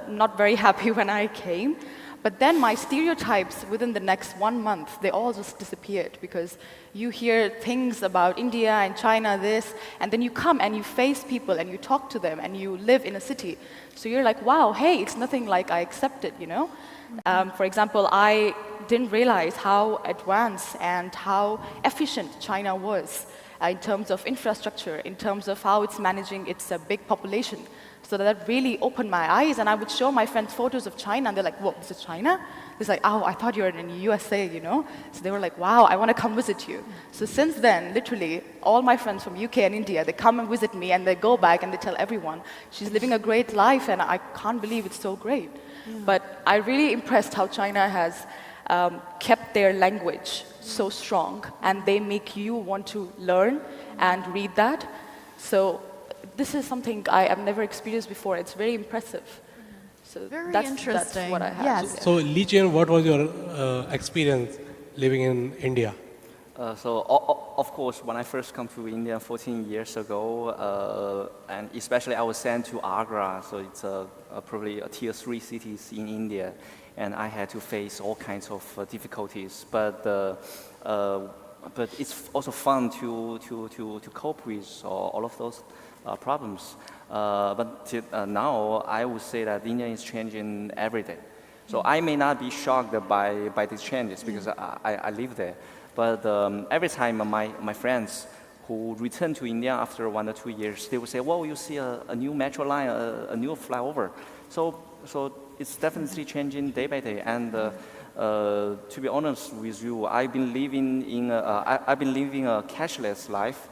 not very happy when I came, but then my stereotypes within the next 1 month, they all just disappeared because you hear things about India and China, this, and then you come and you face people and you talk to them and you live in a city. So you're like, wow, hey, it's nothing like I accepted, For example, I didn't realize how advanced and how efficient China was in terms of infrastructure, in terms of how it's managing its big population. So that really opened my eyes, and I would show my friends photos of China, and they're like, whoa, this is China? It's like, oh, I thought you were in the USA, So they were like, wow, I want to come visit you. So since then, literally, all my friends from UK and India, they come and visit me, and they go back and they tell everyone, she's living a great life, and I can't believe it's so great. Yeah. But I'm really impressed how China has kept their language so strong, and they make you want to learn and read that. So this is something I have never experienced before. It's very impressive. So Very that's interesting. what I have. Yes. So, Li Jian, what was your experience living in India? Of course, when I first come to India 14 years ago, and especially I was sent to Agra, so it's probably a tier 3 cities in India, and I had to face all kinds of difficulties. But it's also fun to cope with all of those problems. But now I would say that India is changing every day. So I may not be shocked by these changes because I live there. But every time my friends who return to India after 1 or 2 years, they will say, well, you see a new metro line, a new flyover. So it's definitely changing day by day. And to be honest with you, I've been living a cashless life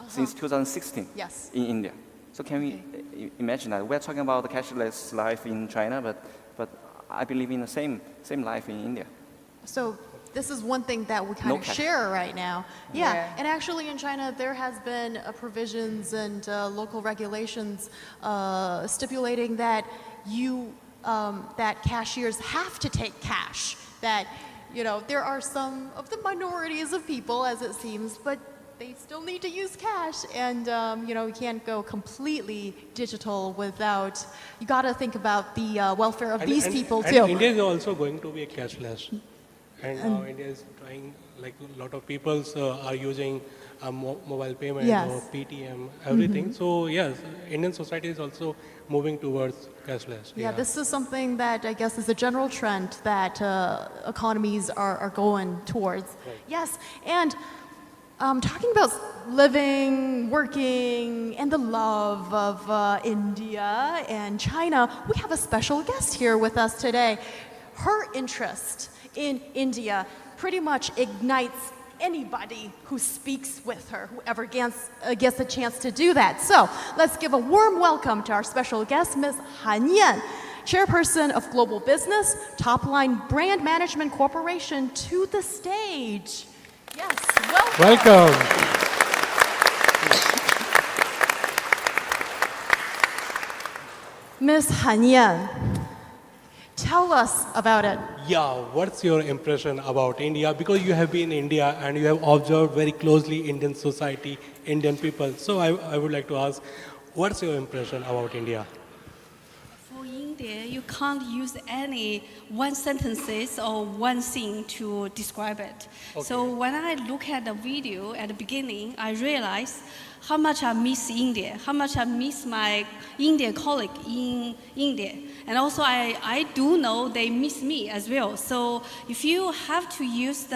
since 2016 in India. So can we imagine that? We're talking about the cashless life in China, but I've been living the same life in India. So this is one thing that we kind of share right now. Yeah, and actually in China there has been provisions and local regulations stipulating that that cashiers have to take cash. That there are some of the minorities of people, as it seems, but they still need to use cash, and you can't go completely digital without. You got to think about the welfare of these people too. And India is also going to be a cashless. And now India is trying, like a lot of people are using mobile payment or PTM, everything. So yes, Indian society is also moving towards cashless. Yeah, this is something that I guess is a general trend that economies are going towards. Right. Yes, and talking about living, working, and the love of India and China, we have a special guest here with us today. Her interest in India pretty much ignites anybody who speaks with her, whoever gets a chance to do that. So let's give a warm welcome to our special guest, Ms. Han Yan, Chairperson of Global Business, Topline Brand Management Corporation, to the stage. Yes, welcome. Ms. Han Yan, Tell us about it. Yeah, what's your impression about India? Because you have been in India and you have observed very closely Indian society, Indian people. So I would like to ask, what's your impression about India? For India, you can't use any one sentences or one thing to describe it. Okay. So when I look at the video at the beginning, I realize how much I miss India, how much I miss my Indian colleague in India. And also I do know they miss me as well. So if you have to use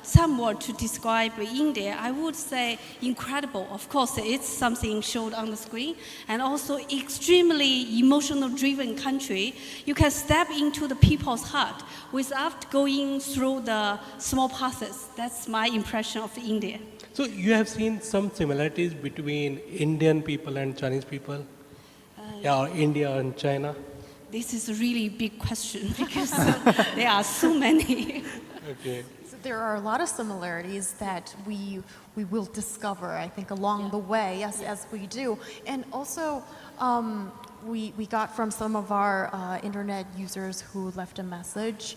some word to describe India, I would say incredible. Of course, it's something showed on the screen. And also extremely emotional driven country. You can step into the people's heart without going through the small passes. That's my impression of India. So you have seen some similarities between Indian people and Chinese people? Or India and China? This is a really big question because there are so many. Okay. So there are a lot of similarities that we will discover, I think, along the way, yes, as we do. And also, we got from some of our internet users who left a message,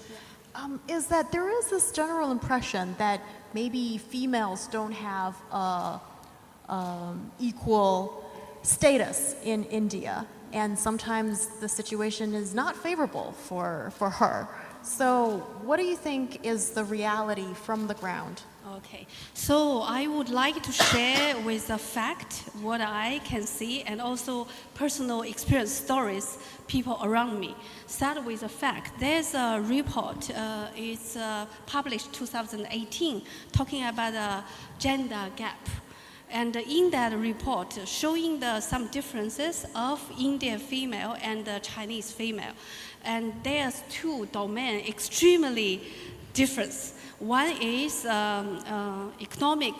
is that there is this general impression that maybe females don't have equal status in India. And sometimes the situation is not favorable for her. So what do you think is the reality from the ground? Okay, so I would like to share with a fact what I can see and also personal experience stories, people around me. Start with a fact. There's a report, it's published 2018, talking about a gender gap. And in that report, showing some differences of Indian female and the Chinese female. And there's two domains extremely different. One is economic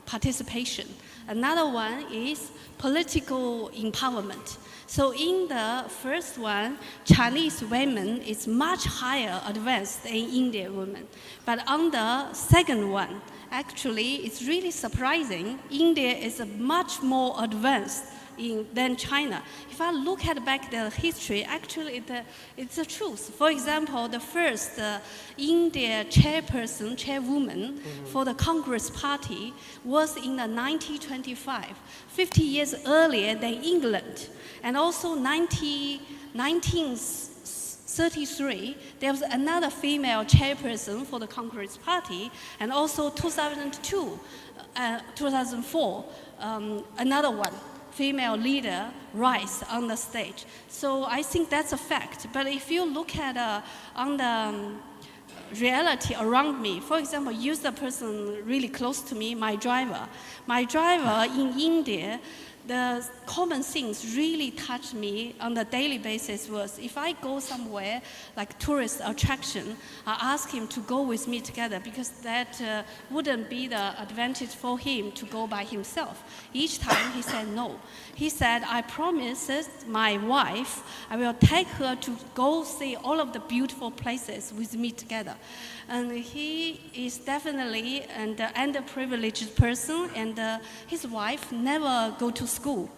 participation. Another one is political empowerment. So in the first one, Chinese women is much higher advanced than Indian women. But on the second one, actually, it's really surprising. India is much more advanced than China. If I look at back the history, actually it's the truth. For example, the first India chairwoman for the Congress Party was in the 1925, 50 years earlier than England. And also 1933, there was another female chairperson for the Congress Party, and also 2002, 2004, another one, female leader rise on the stage. So I think that's a fact. But if you look at on the reality around me, for example, use the person really close to me, my driver. My driver in India, the common things really touch me on a daily basis was if I go somewhere like tourist attraction, I ask him to go with me together because that wouldn't be the advantage for him to go by himself. Each time he said no. He said, I promise my wife, I will take her to go see all of the beautiful places with me together. And he is definitely an underprivileged person, and his wife never go to school,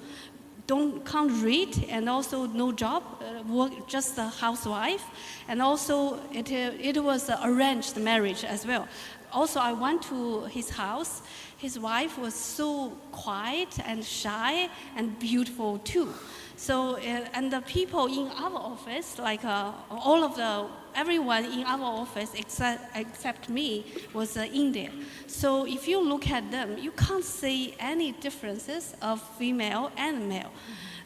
can't read, and also no job, work just a housewife, and also it was an arranged marriage as well. Also, I went to his house. His wife was so quiet and shy and beautiful too. So, and the people in our office, like everyone in our office except me was Indian. So if you look at them, you can't see any differences of female and male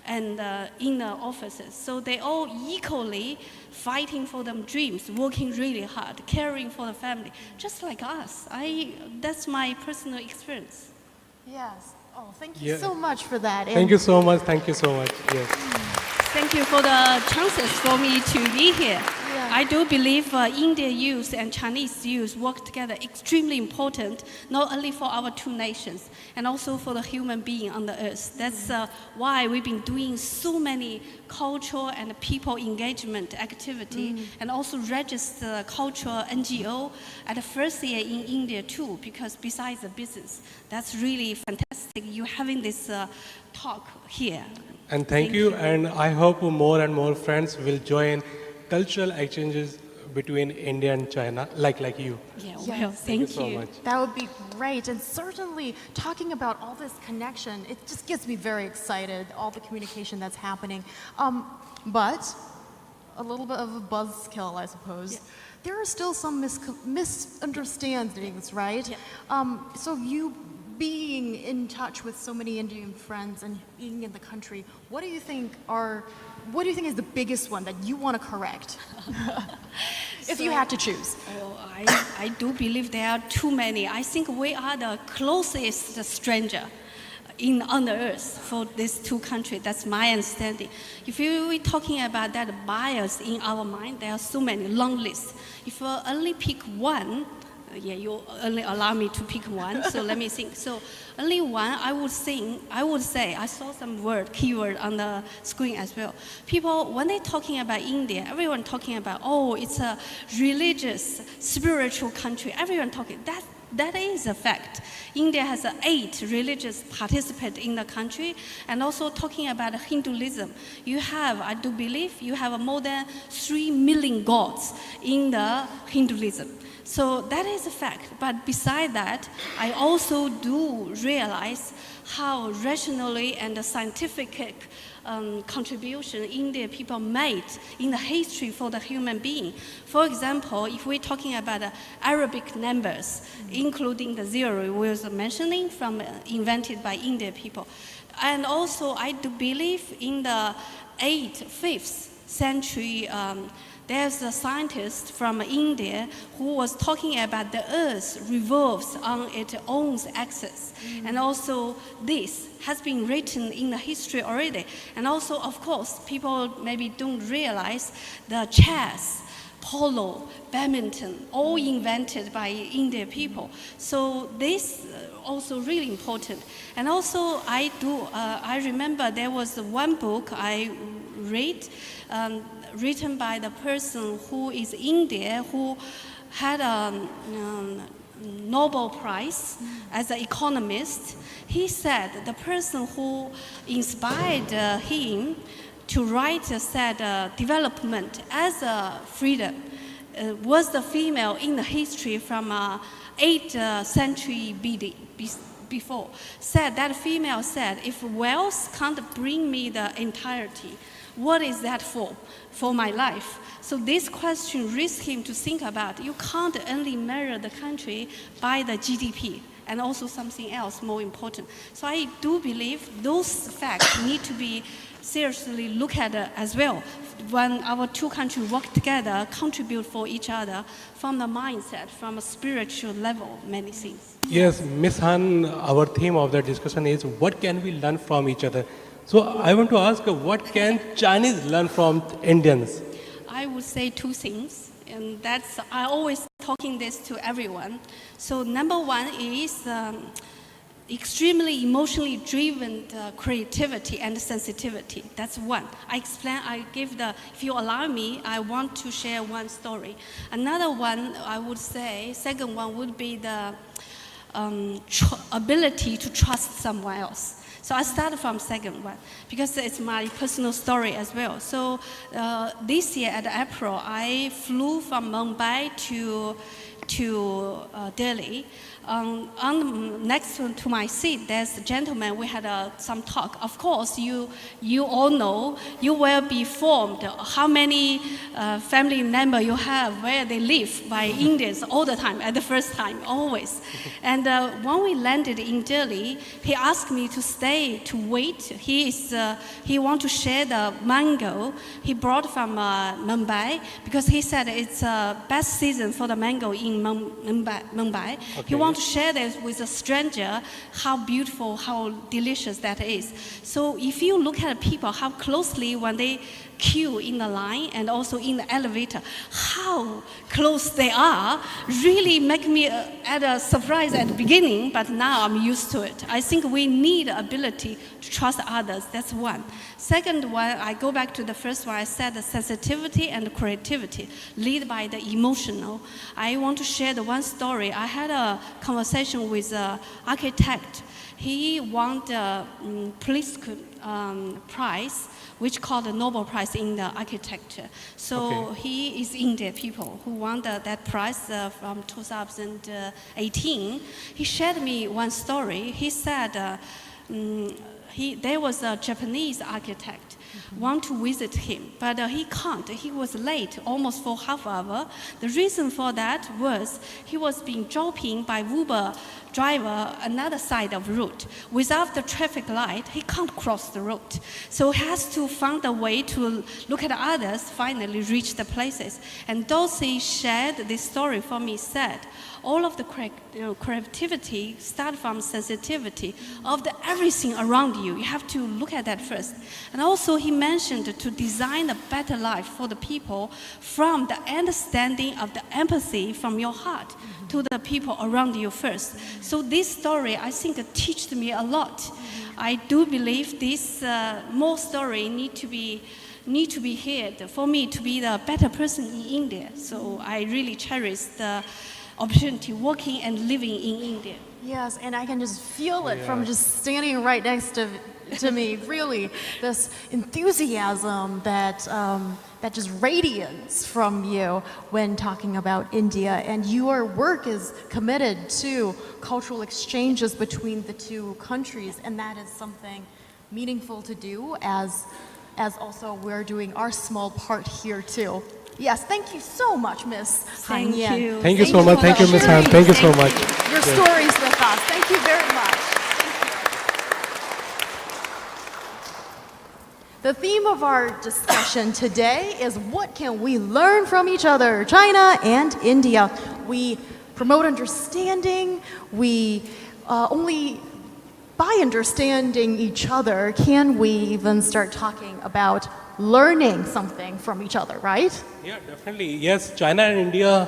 and in the offices. So they all equally fighting for them dreams, working really hard, caring for the family, just like us. That's my personal experience. Yes. Oh, thank you so much for that. Thank you so much. Thank you so much. Yes. Thank you for the chances for me to be here. Yeah. I do believe Indian youth and Chinese youth work together extremely important, not only for our two nations, and also for the human being on the earth. That's why we've been doing so many cultural and people engagement activity, and also register cultural NGO at the first year in India too, because besides the business, that's really fantastic. You having this talk here. And thank you. And I hope more and more friends will join cultural exchanges between India and China, like you. Yeah, Yes. well, Thank you thank so you. much. That would be great. And certainly talking about all this connection, it just gets me very excited, all the communication that's happening. But a little bit of a buzzkill, I suppose. There are still some misunderstandings, right? So you being in touch with so many Indian friends and being in the country, what do you think is the biggest one that you want to correct? If you had to choose. I do believe there are too many. I think we are the closest stranger on the earth for these two countries. That's my understanding. If we're talking about that bias in our mind, there are so many, long lists. If we only pick one, you only allow me to pick one, so let me think. So only one, I would say, I saw some keyword on the screen as well. People, when they're talking about India, everyone talking about, it's a religious, spiritual country. Everyone talking, that is a fact. India has 8 religious participants in the country, and also talking about Hinduism. I do believe, you have more than 3 million gods in the Hinduism. So that is a fact. But beside that, I also do realize how rationally and scientific contribution Indian people made in the history for the human being. For example, if we're talking about Arabic numbers, including the zero we was mentioning, invented by Indian people. And also, I do believe in the 5th century, there's a scientist from India who was talking about the earth revolves on its own axis. And also this has been written in the history already. And also, of course, people maybe don't realize the chess, polo, badminton, all invented by Indian people. So this also really important. And also I remember there was one book I read, written by the person who is India, who had a Nobel Prize as an economist. He said the person who inspired him to write said development as a freedom was the female in the history from 8th century before. That female said, if wealth can't bring me the entirety, what is that for my life? So this question risks him to think about, you can't only measure the country by the GDP, and also something else more important. So I do believe those facts need to be seriously looked at as well. When our two countries work together, contribute for each other from the mindset, from a spiritual level, many things. Yes, Ms. Han, our theme of the discussion is what can we learn from each other? So I want to ask, what can Chinese learn from Indians? I would say 2 things, and I always talking this to everyone. So number 1 is extremely emotionally driven creativity and sensitivity. That's one. If you allow me, I want to share one story. Another one, I would say, second one would be the ability to trust someone else. So I started from second one because it's my personal story as well. So this year at April, I flew from Mumbai to Delhi. Next to my seat, there's a gentleman. We had some talk. Of course, you all know, you will be informed how many family members you have, where they live by Indians all the time, at the first time, always. And when we landed in Delhi, he asked me to stay, to wait. He want to share the mango he brought from Mumbai, because he said it's best season for the mango in Mumbai. Okay. He want to share this with a stranger, how beautiful, how delicious that is. So if you look at people, how closely when they queue in the line and also in the elevator, how close they are, really make me at a surprise at the beginning, but now I'm used to it. I think we need the ability to trust others. That's one. Second one, I go back to the first one. I said the sensitivity and the creativity, lead by the emotional. I want to share the one story. I had a conversation with an architect. He won the political prize, which called the Nobel Prize in the architecture. So he is Indian people who won that prize from 2018. He shared me one story. He said there was a Japanese architect want to visit him, but he can't. He was late, almost for half an hour. The reason for that was he was being dropped by Uber driver another side of route. Without the traffic light, he can't cross the road. So he has to find a way to look at others, finally reach the places. And Dulcie shared this story for me, said, all of the creativity start from sensitivity of everything around you. You have to look at that first. And also he mentioned to design a better life for the people from the understanding of the empathy from your heart to the people around you first. So this story, I think, taught me a lot. I do believe this more story need to be heard for me to be the better person in India. So I really cherish the opportunity working and living in India. Yes, and I can just feel it from just standing right next to me, really, this enthusiasm that just radiates from you when talking about India. And your work is committed to cultural exchanges between the two countries, and that is something meaningful to do as also we're doing our small part here too. Yes, thank you so much, Miss Han Yan. you. Thank you so much. Thank you, Ms. Han. Thank you so much. Your stories with us. Thank you very much. The theme of our discussion today is what can we learn from each other, China and India. We promote understanding. We only by understanding each other can we even start talking about learning something from each other, right? Yeah, definitely. Yes, China and India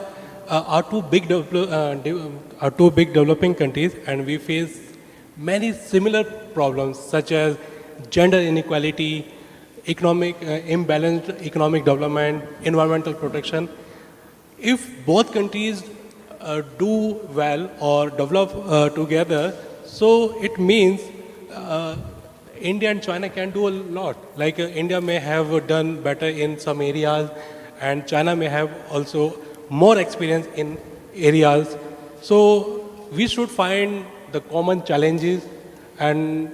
are two big developing countries, and we face many similar problems such as gender inequality, imbalanced economic development, environmental protection. If both countries do well or develop together, so it means India and China can do a lot. Like India may have done better in some areas, and China may have also more experience in areas. So we should find the common challenges and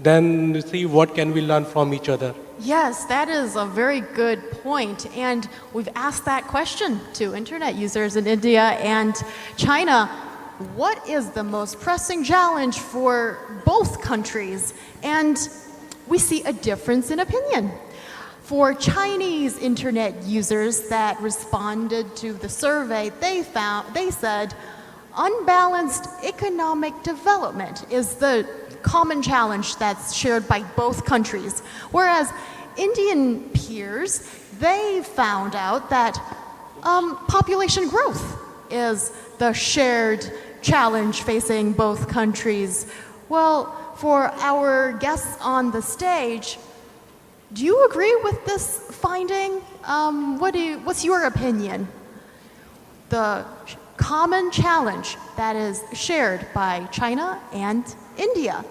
then see what can we learn from each other. Yes, that is a very good point. And we've asked that question to internet users in India and China. What is the most pressing challenge for both countries? And we see a difference in opinion. For Chinese internet users that responded to the survey, they said unbalanced economic development is the common challenge that's shared by both countries. Whereas Indian peers, they found out that population growth is the shared challenge facing both countries. Well, for our guests on the stage, do you agree with this finding? What's your opinion? The common challenge that is shared by China and India.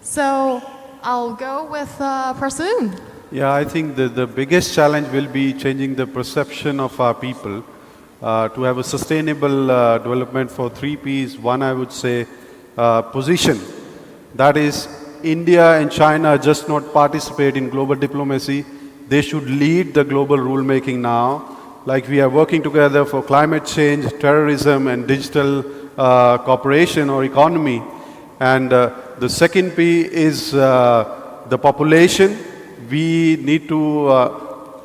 So I'll go with Prasoon. Yeah, I think the biggest challenge will be changing the perception of our people to have a sustainable development for 3 Ps. One, I would say, position. That is, India and China just not participate in global diplomacy. They should lead the global rulemaking now. Like we are working together for climate change, terrorism, and digital cooperation or economy. And the second P is the population. We need to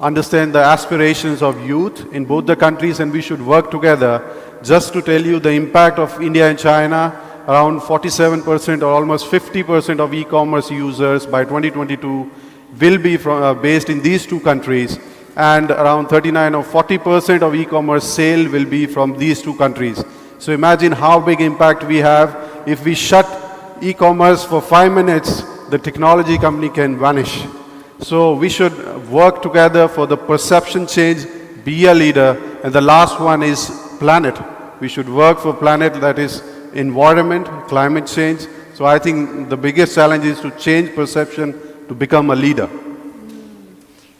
understand the aspirations of youth in both the countries, and we should work together. Just to tell you the impact of India and China, around 47% or almost 50% of e-commerce users by 2022 will be based in these two countries, and around 39 or 40% of e-commerce sale will be from these two countries. So imagine how big impact we have. If we shut e-commerce for 5 minutes, the technology company can vanish. So we should work together for the perception change, be a leader. And the last one is planet. We should work for planet, that is environment, climate change. So I think the biggest challenge is to change perception to become a leader.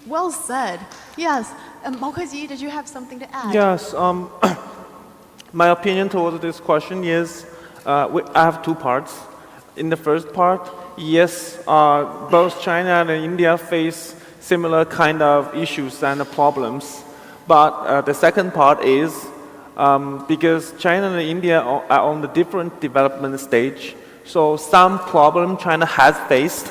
Well said. Yes. Mao Keji, did you have something to add? Yes. My opinion towards this question is I have two parts. In the first part, yes, both China and India face similar kind of issues and problems. But the second part is because China and India are on the different development stage, so some problem China has faced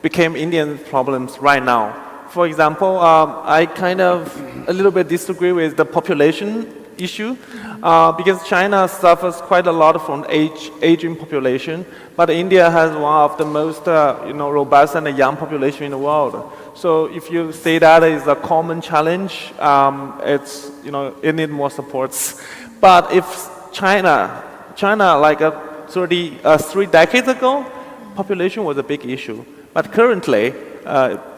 became Indian problems right now. For example, I kind of a little bit disagree with the population issue because China suffers quite a lot from aging population, but India has one of the most robust and young population in the world. So if you say that is a common challenge, it needs more supports. But if China like 3 decades ago, population was a big issue. But currently,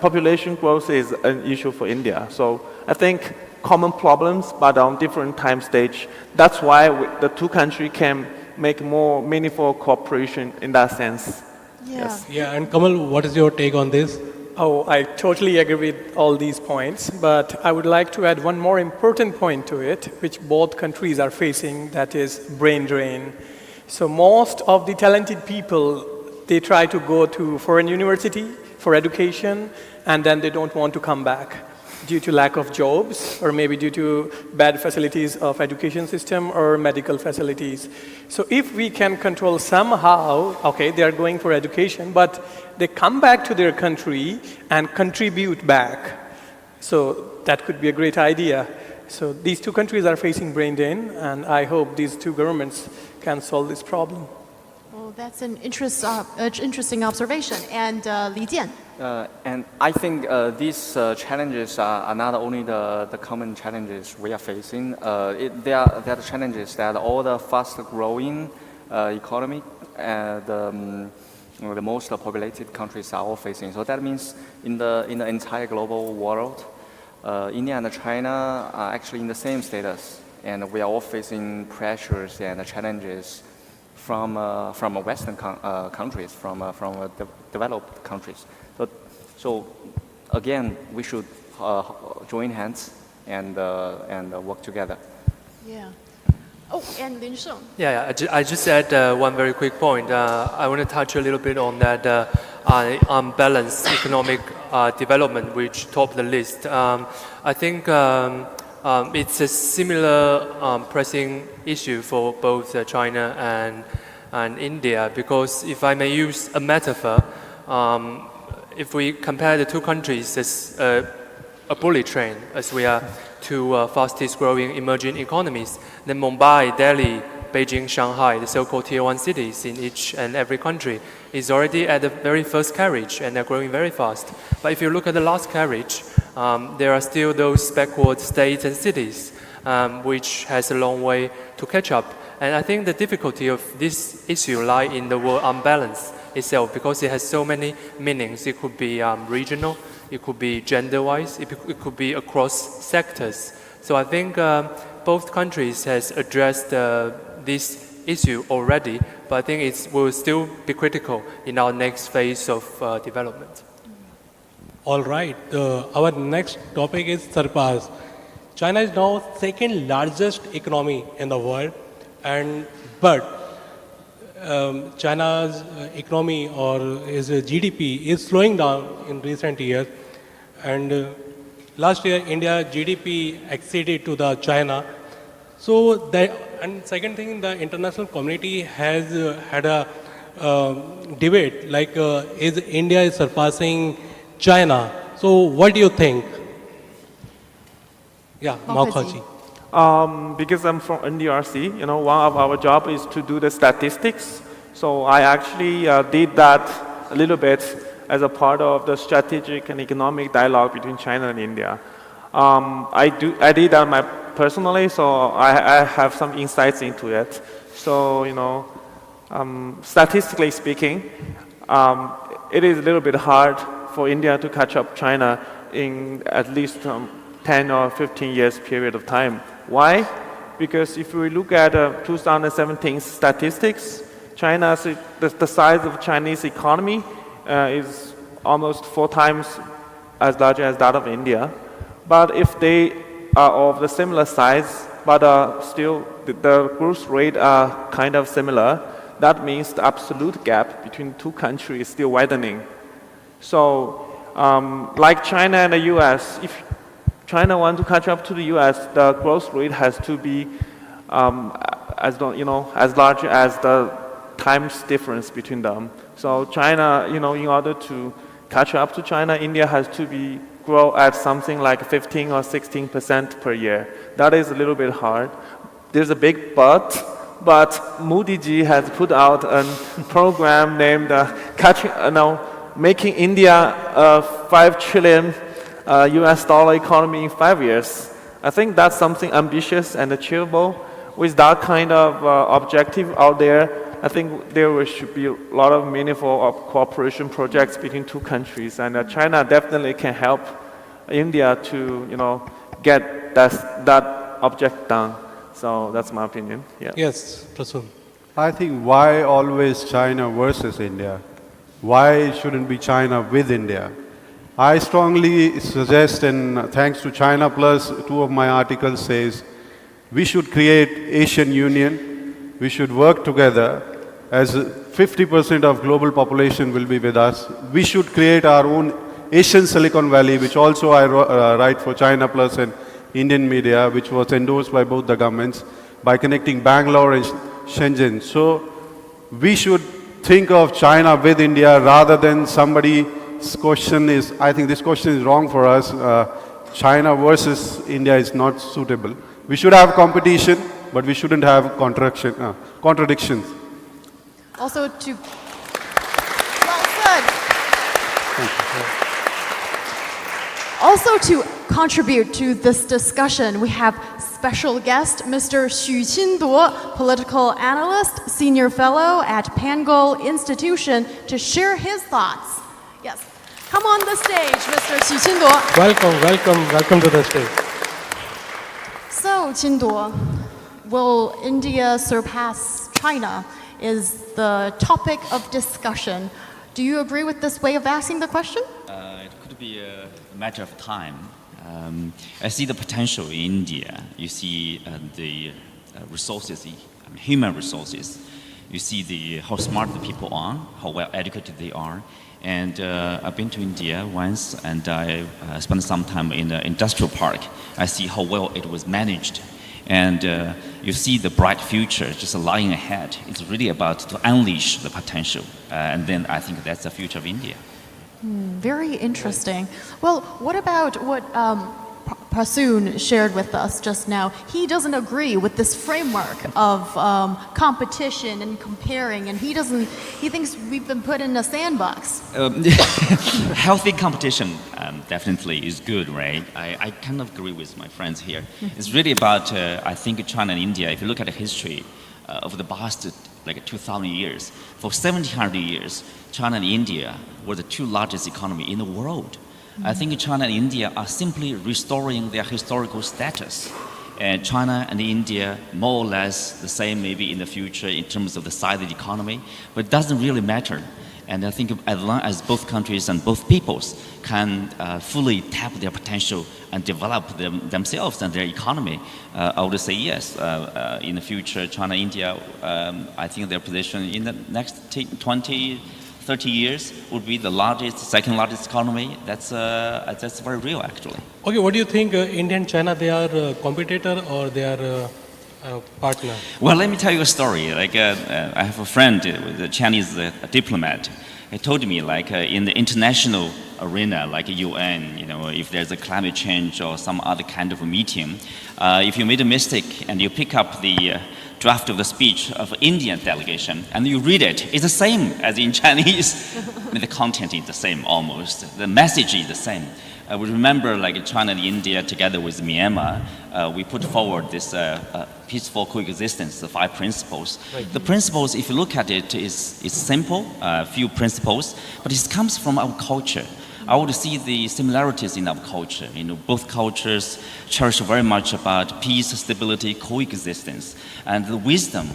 population growth is an issue for India. So I think common problems, but on different time stage. That's why the two countries can make more meaningful cooperation in that sense. Yeah. Yes. Yeah, and Kamal, what is your take on this? Oh, I totally agree with all these points, but I would like to add one more important point to it, which both countries are facing, that is brain drain. So most of the talented people, they try to go to foreign university for education, and then they don't want to come back due to lack of jobs, or maybe due to bad facilities of education system or medical facilities. So if we can control somehow, okay, they are going for education, but they come back to their country and contribute back. So that could be a great idea. So these two countries are facing brain drain, and I hope these two governments can solve this problem. Well, that's an interesting observation. And Li Jian. And I think these challenges are not only the common challenges we are facing. They are the challenges that all the fast-growing economy and the most populated countries are all facing. So that means in the entire global world, India and China are actually in the same status, and we are all facing pressures and challenges from Western countries, from developed countries. So again, we should join hands and work together. Yeah. Oh, and Lin Sheng. Yeah, I just add one very quick point. I want to touch a little bit on that unbalanced economic development which topped the list. I think it's a similar pressing issue for both China and India, because if I may use a metaphor, if we compare the two countries as a bullet train, as we are two fastest growing emerging economies, then Mumbai, Delhi, Beijing, Shanghai, the so-called tier 1 cities in each and every country, is already at the very first carriage and they're growing very fast. But if you look at the last carriage, there are still those backward states and cities which has a long way to catch up. And I think the difficulty of this issue lies in the word unbalance itself, because it has so many meanings. It could be regional, it could be gender-wise, it could be across sectors. So I think both countries has addressed this issue already, but I think it will still be critical in our next phase of development. All right, our next topic is surpass. China is now second largest economy in the world, but China's economy or its GDP is slowing down in recent years, and last year India GDP exceeded to the China. So and second thing, the international community has had a debate like is India surpassing China. So what do you think? Yeah, Mao Keji. Because I'm from NDRC, one of our job is to do the statistics. So I actually did that a little bit as a part of the strategic and economic dialogue between China and India. I did that personally, so I have some insights into it. So, statistically speaking, it is a little bit hard for India to catch up China in at least 10 or 15 years period of time. Why? Because if we look at 2017 statistics, The size of Chinese economy is almost 4 times as large as that of India. But if they are of the similar size, but still the growth rate are kind of similar, that means the absolute gap between 2 countries is still widening. So, like China and the US, if China wants to catch up to the US, the growth rate has to be as large as the times difference between them. So China, in order to catch up to China, India has to grow at something like 15 or 16% per year. That is a little bit hard. There's a big but Modi ji has put out a program named making India a $5 trillion US dollar economy in 5 years. I think that's something ambitious and achievable. With that kind of objective out there, I think there should be a lot of meaningful cooperation projects between 2 countries, and China definitely can help India to, get that object done. So that's my opinion. Yeah. Yes, Prasoon. I think why always China versus India? Why shouldn't be China with India? I strongly suggest, and thanks to China Plus, 2 of my articles says, we should create Asian Union. We should work together. As 50% of global population will be with us, we should create our own Asian Silicon Valley, which also I write for China Plus and Indian media, which was endorsed by both the governments, by connecting Bangalore and Shenzhen. So we should think of China with India rather than somebody's question is, I think this question is wrong for us. China versus India is not suitable. We should have competition, but we shouldn't have contradictions. Also to, well said. Also to contribute to this discussion, we have special guest, Mr. Xu Qinduo, political analyst, senior fellow at Panchal Institution, to share his thoughts. Yes, come on the stage, Mr. Xu Qinduo. Welcome to the stage. So, Qinduo, will India surpass China is the topic of discussion. Do you agree with this way of asking the question? It could be a matter of time. I see the potential in India. You see the resources, human resources. You see how smart the people are, how well educated they are. And I've been to India once, and I spent some time in the industrial park. I see how well it was managed. And you see the bright future just lying ahead. It's really about to unleash the potential. And then I think that's the future of India. Very interesting. Well, what about what Prasoon shared with us just now? He doesn't agree with this framework of competition and comparing, and he thinks we've been put in a sandbox. Healthy competition definitely is good, right? I kind of agree with my friends here. It's really about, I think, China and India. If you look at the history of the past, 2,000 years, for 1,700 years, China and India were the 2 largest economies in the world. I think China and India are simply restoring their historical status. And China and India, more or less the same maybe in the future in terms of the size of the economy, but it doesn't really matter. And I think as long as both countries and both peoples can fully tap their potential and develop themselves and their economy, I would say yes. In the future, China and India, I think their position in the next 20, 30 years would be the second largest economy. That's very real, actually. Okay, what do you think, India and China, they are competitor or they are partner? Well, let me tell you a story. I have a friend, a Chinese diplomat. He told me, in the international arena, like UN, if there's a climate change or some other kind of a meeting, if you made a mistake and you pick up the draft of the speech of Indian delegation and you read it, it's the same as in Chinese. The content is the same almost. The message is the same. We remember China and India together with Myanmar, we put forward this peaceful coexistence, the 5 principles. Right. The principles, if you look at it, is simple, a few principles, but it comes from our culture. I would see the similarities in our culture. Both cultures cherish very much about peace, stability, coexistence. And the wisdom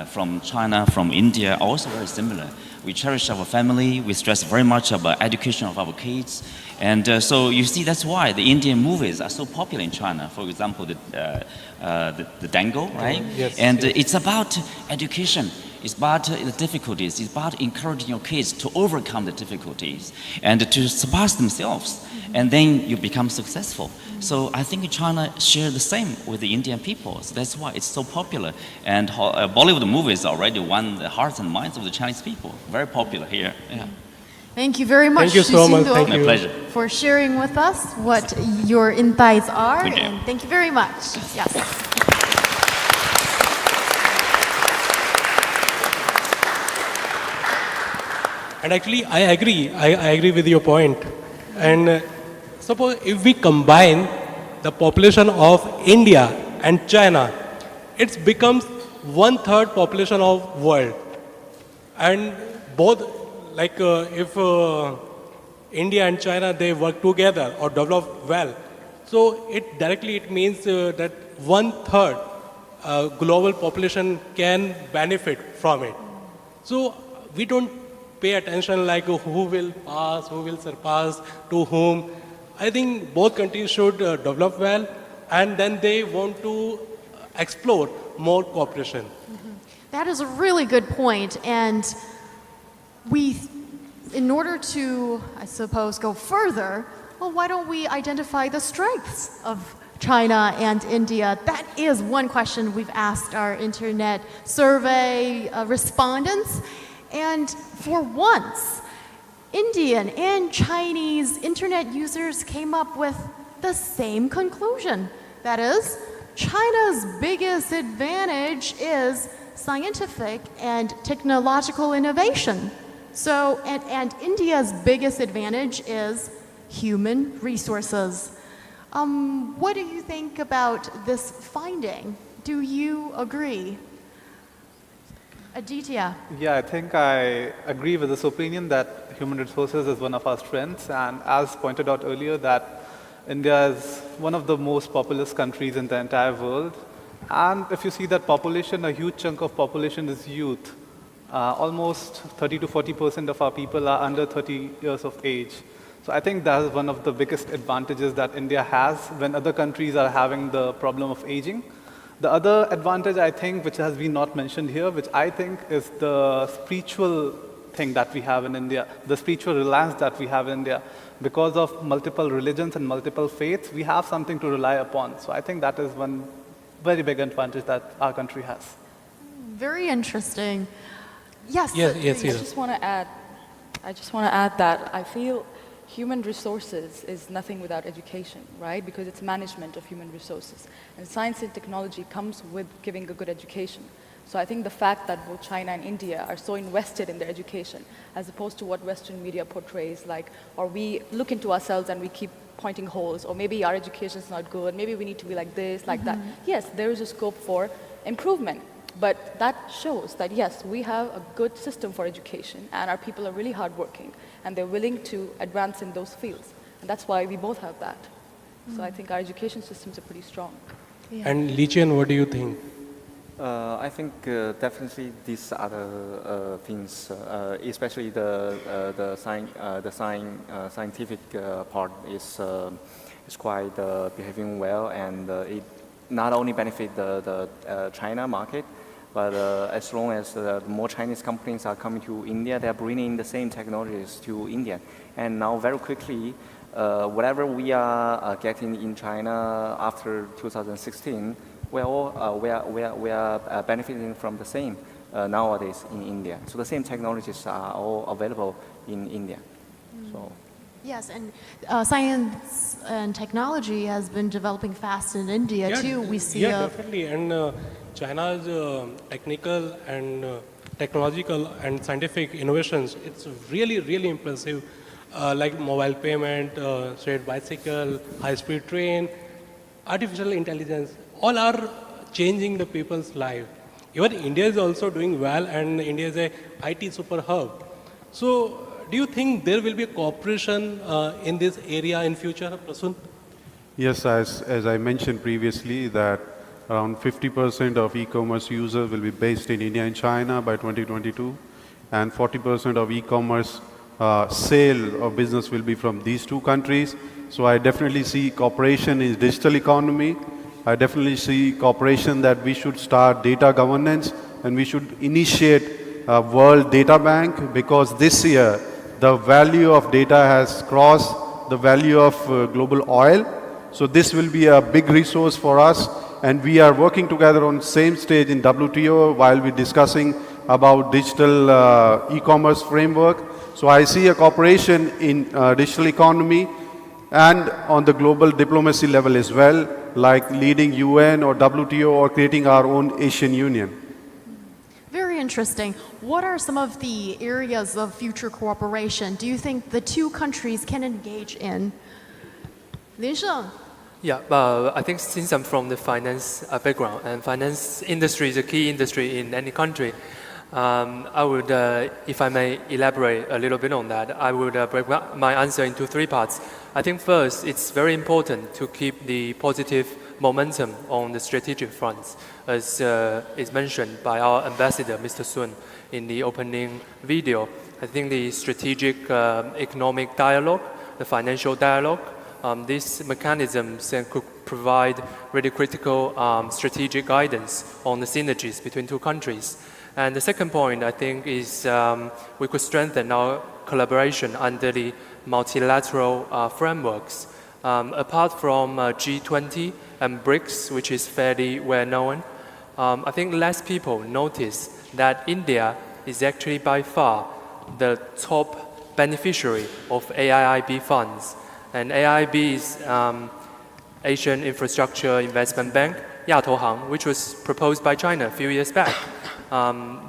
from China, from India are also very similar. We cherish our family, we stress very much about education of our kids. And so you see, that's why the Indian movies are so popular in China. For example, the Dango, right? Yes, and yes. It's about education. It's about the difficulties. It's about encouraging your kids to overcome the difficulties and to surpass themselves. And then you become successful. So I think China shares the same with the Indian people. So that's why it's so popular. And Bollywood movies already won the hearts and minds of the Chinese people. Very popular here. Yeah. Thank you very much, Thank you so much. Xu Thank Xingduo, you. My pleasure. for sharing with us what your insights are. Thank you. And thank you very much. Yes. And actually, I agree. I agree with your point. And suppose if we combine the population of India and China, it becomes 1/3 population of world. And both, like if India and China, they work together or develop well, so it means that 1/3 global population can benefit from it. So we don't pay attention like who will pass, who will surpass, to whom. I think both countries should develop well, and then they want to explore more cooperation. That is a really good point. And in order to, I suppose, go further, well, why don't we identify the strengths of China and India? That is one question we've asked our internet survey respondents. And for once, Indian and Chinese internet users came up with the same conclusion. That is, China's biggest advantage is scientific and technological innovation. So, and India's biggest advantage is human resources. What do you think about this finding? Do you agree? Aditya. Yeah, I think I agree with this opinion that human resources is one of our strengths, and as pointed out earlier, that India is one of the most populous countries in the entire world. And if you see that population, a huge chunk of population is youth. Almost 30 to 40% of our people are under 30 years of age. So I think that is one of the biggest advantages that India has when other countries are having the problem of aging. The other advantage, I think, which has been not mentioned here, which I think is the spiritual thing that we have in India, the spiritual reliance that we have in India. Because of multiple religions and multiple faiths, we have something to rely upon. So I think that is one very big advantage that our country has. Very interesting. Yes. Yes. I just want to add that I feel human resources is nothing without education, right? Because it's management of human resources. And science and technology comes with giving a good education. So I think the fact that both China and India are so invested in their education, as opposed to what Western media portrays, like, or we look into ourselves and we keep pointing holes, or maybe our education is not good, maybe we need to be like this, like that. Yes, there is a scope for improvement. But that shows that, yes, we have a good system for education, and our people are really hardworking, and they're willing to advance in those fields. And that's why we both have that. So I think our education systems are pretty strong. Yeah. And Liqian, what do you think? I think definitely these other things, especially the scientific part, is quite behaving well, and it not only benefit the China market, but as long as more Chinese companies are coming to India, they are bringing the same technologies to India. And now very quickly, whatever we are getting in China after 2016, we are benefiting from the same nowadays in India. So the same technologies are all available in India. So. Yes, and science and technology has been developing fast in India too. We see definitely. And China's technical and technological and scientific innovations, it's really, really impressive. Like mobile payment, shared bicycle, high-speed train, artificial intelligence, all are changing the people's life. Even India is also doing well, and India is a IT super hub. So do you think there will be a cooperation in this area in future, Prasoon? Yes, as I mentioned previously, that around 50% of e-commerce users will be based in India and China by 2022, and 40% of e-commerce sale or business will be from these two countries. So I definitely see cooperation in digital economy. I definitely see cooperation that we should start data governance and we should initiate a World Data Bank, because this year the value of data has crossed the value of global oil. So this will be a big resource for us, and we are working together on same stage in WTO while we're discussing about digital e-commerce framework. So I see a cooperation in digital economy and on the global diplomacy level as well, like leading UN or WTO or creating our own Asian Union. Very interesting. What are some of the areas of future cooperation do you think the two countries can engage in? Lin Sheng. Yeah, I think since I'm from the finance background, and finance industry is a key industry in any country, I would, if I may elaborate a little bit on that, I would break my answer into three parts. I think first, it's very important to keep the positive momentum on the strategic fronts, as is mentioned by our ambassador, Mr. Sun, in the opening video. I think the strategic economic dialogue, the financial dialogue, these mechanisms could provide really critical strategic guidance on the synergies between two countries. And the second point, I think, is we could strengthen our collaboration under the multilateral frameworks. Apart from G20 and BRICS, which is fairly well known, I think less people notice that India is actually by far the top beneficiary of AIIB funds. And AIIB is Asian Infrastructure Investment Bank, Yatohang, which was proposed by China a few years back.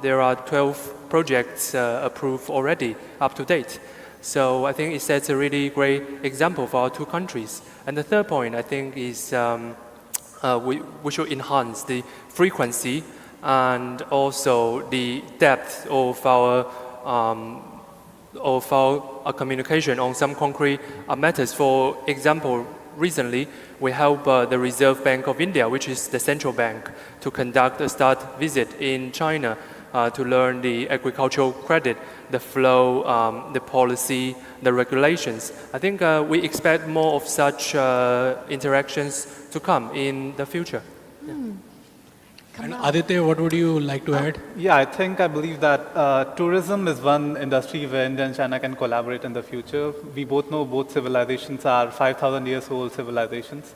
There are 12 projects approved already, up to date. So I think it sets a really great example for our two countries. And the third point, I think, is we should enhance the frequency and also the depth of our communication on some concrete matters. For example, recently we helped the Reserve Bank of India, which is the central bank, to conduct a start visit in China to learn the agricultural credit, the flow, the policy, the regulations. I think we expect more of such interactions to come in the future. Yeah. And Aditya, what would you like to add? Yeah, I believe that tourism is one industry where India and China can collaborate in the future. We both know both civilizations are 5,000 years old civilizations.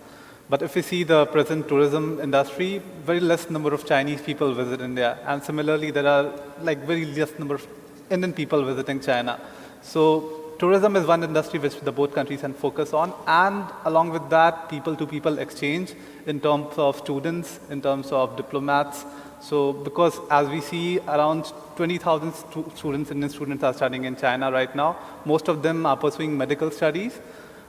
But if we see the present tourism industry, very less number of Chinese people visit India. And similarly, there are very less number of Indian people visiting China. So tourism is one industry which the both countries can focus on. And along with that, people-to-people exchange in terms of students, in terms of diplomats. So because as we see, around 20,000 students, Indian students are studying in China right now. Most of them are pursuing medical studies.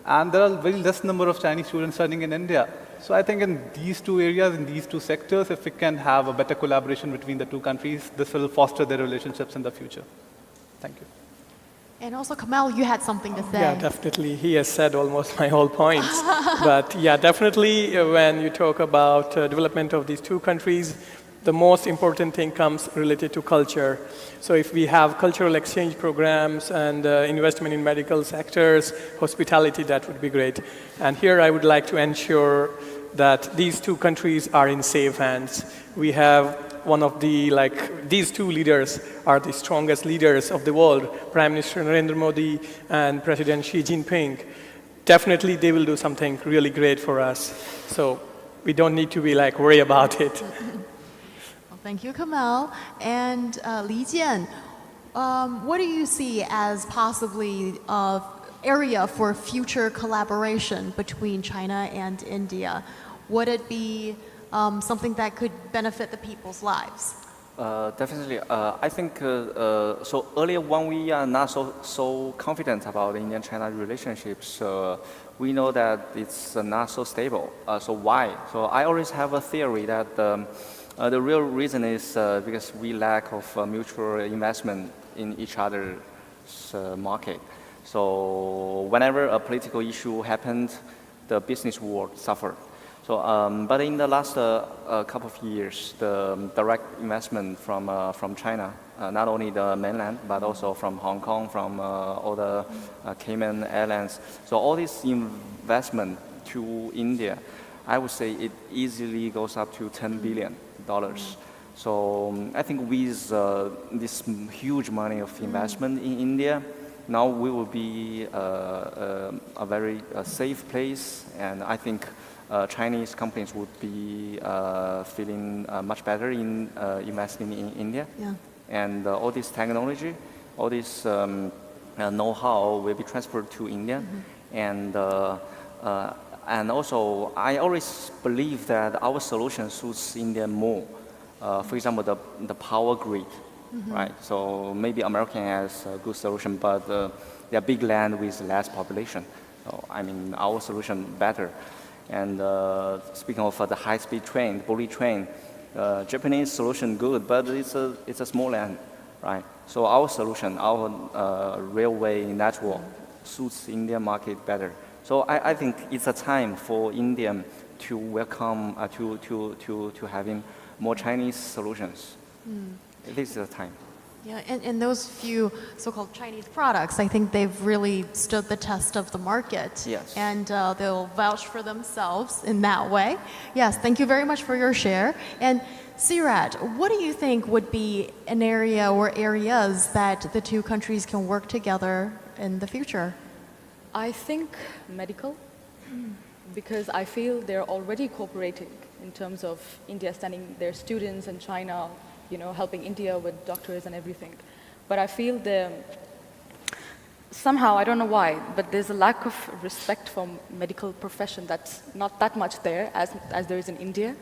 And there are very less number of Chinese students studying in India. So I think in these two areas, in these two sectors, if we can have a better collaboration between the two countries, this will foster their relationships in the future. Thank you. And also, Kamal, you had something to say. Yeah, definitely. He has said almost my whole points. But yeah, definitely when you talk about development of these two countries, the most important thing comes related to culture. So if we have cultural exchange programs and investment in medical sectors, hospitality, that would be great. And here I would like to ensure that these two countries are in safe hands. We have one of the, these two leaders are the strongest leaders of the world, Prime Minister Narendra Modi and President Xi Jinping. Definitely they will do something really great for us. So we don't need to be worry about it. Thank you, Kamal. And Li Jian, what do you see as possibly an area for future collaboration between China and India? Would it be something that could benefit the people's lives? Definitely. I think so earlier when we are not so confident about Indian-China relationships, we know that it's not so stable. So why? So I always have a theory that the real reason is because we lack of mutual investment in each other market. So whenever a political issue happened, the business world suffered. So, but in the last couple of years, the direct investment from China, not only the mainland, but also from Hong Kong, from all the Cayman Islands. So all this investment to India, I would say it easily goes up to $10 billion. So I think with this huge money of investment in India, now we will be a very safe place, and I think Chinese companies would be feeling much better in investing in India. Yeah. And all this technology, all this know-how will be transferred to India. And also, I always believe that our solution suits India more. For example, the power grid, right? So maybe American has a good solution, but they're big land with less population. So, I mean, our solution better. And speaking of the high-speed train, the bullet train, Japanese solution good, but it's a small land, right? So our solution, our railway network suits Indian market better. So I think it's a time for India to welcome, to having more Chinese solutions. This is the time. Yeah, and those few so-called Chinese products, I think they've really stood the test of the market. Yes. And they'll vouch for themselves in that way. Yes, thank you very much for your share. And Seerat, what do you think would be an area or areas that the two countries can work together in the future? I think medical, because I feel they're already cooperating in terms of India sending their students and China, you know, helping India with doctors and everything. But I feel somehow, I don't know why, but there's a lack of respect for medical profession that's not that much there as there is in India.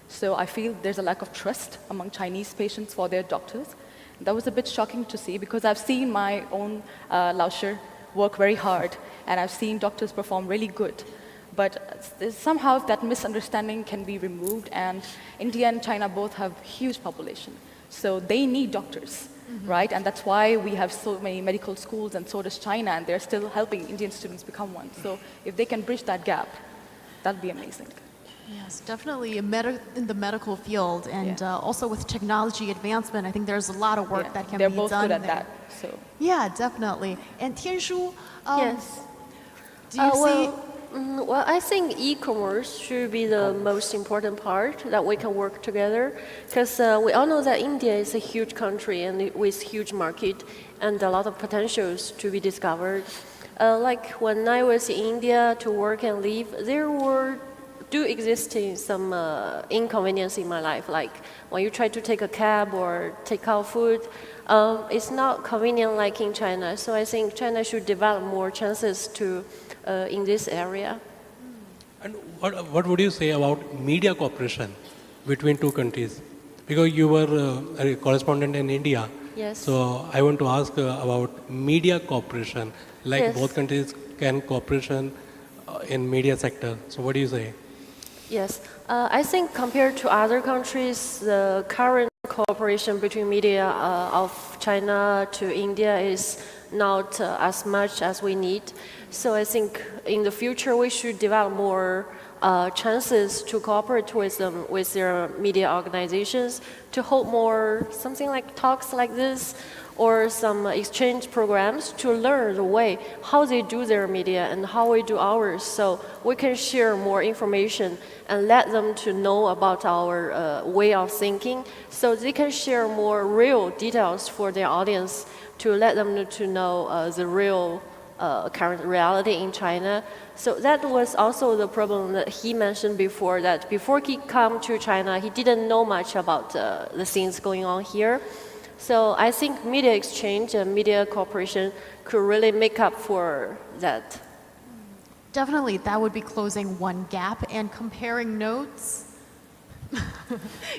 So I feel there's a lack of trust among Chinese patients for their doctors. That was a bit shocking to see because I've seen my own Laoshi work very hard and I've seen doctors perform really good. But somehow that misunderstanding can be removed, and India and China both have huge population. So they need doctors, right? And that's why we have so many medical schools, and so does China, and they're still helping Indian students become one. So if they can bridge that gap, that'd be amazing. Yes, definitely in the medical field, and also with technology advancement, I think there's a lot of work that can be done. They're both good at that. So. Yeah, definitely. And Tianshu, yes. Do you see? Well, I think e-commerce should be the most important part that we can work together, because we all know that India is a huge country and with huge market and a lot of potentials to be discovered. Like when I was in India to work and live, there do exist some inconvenience in my life. Like when you try to take a cab or take out food, it's not convenient like in China. So I think China should develop more chances to in this area. And what would you say about media cooperation between two countries? Because you were a correspondent in India. Yes. So I want to ask about media cooperation. Like Yes. both countries can cooperation in media sector. So what do you say? Yes, I think compared to other countries, the current cooperation between media of China to India is not as much as we need. So I think in the future we should develop more chances to cooperate with them, with their media organizations, to hold more something like talks like this, or some exchange programs to learn the way how they do their media and how we do ours, so we can share more information and let them to know about our way of thinking, so they can share more real details for their audience to let them to know the real current reality in China. So that was also the problem that he mentioned before, that before he came to China, he didn't know much about the things going on here. So I think media exchange and media cooperation could really make up for that. Definitely, that would be closing one gap, and comparing notes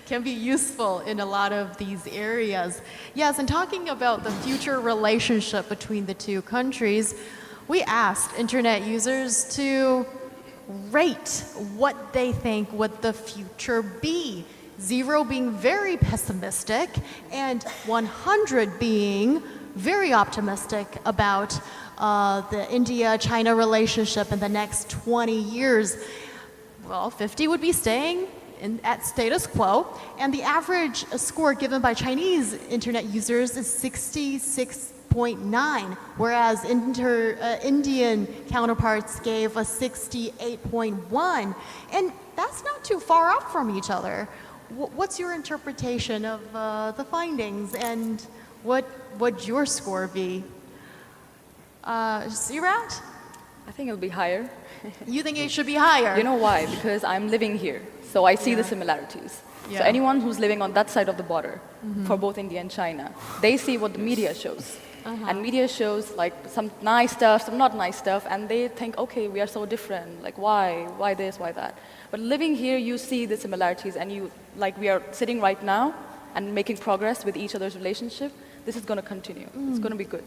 can be useful in a lot of these areas. Yes, and talking about the future relationship between the two countries, we asked internet users to rate what they think would the future be. 0 being very pessimistic and 100 being very optimistic about the India-China relationship in the next 20 years. Well, 50 would be staying at status quo, and the average score given by Chinese internet users is 66.9, whereas Indian counterparts gave a 68.1, and that's not too far off from each other. What's your interpretation of the findings, and what would your score be? Seerat? I think it'll be higher. You think it should be higher? You know why? Because I'm living here, so I see the similarities. Yeah. So anyone who's living on that side of the border, for both India and China, they see what the media shows. And media shows like some nice stuff, some not nice stuff, and they think, okay, we are so different. Like, why? Why this? Why that? But living here, you see the similarities, and you, like, we are sitting right now and making progress with each other's relationship. This is going to continue. It's going to be good.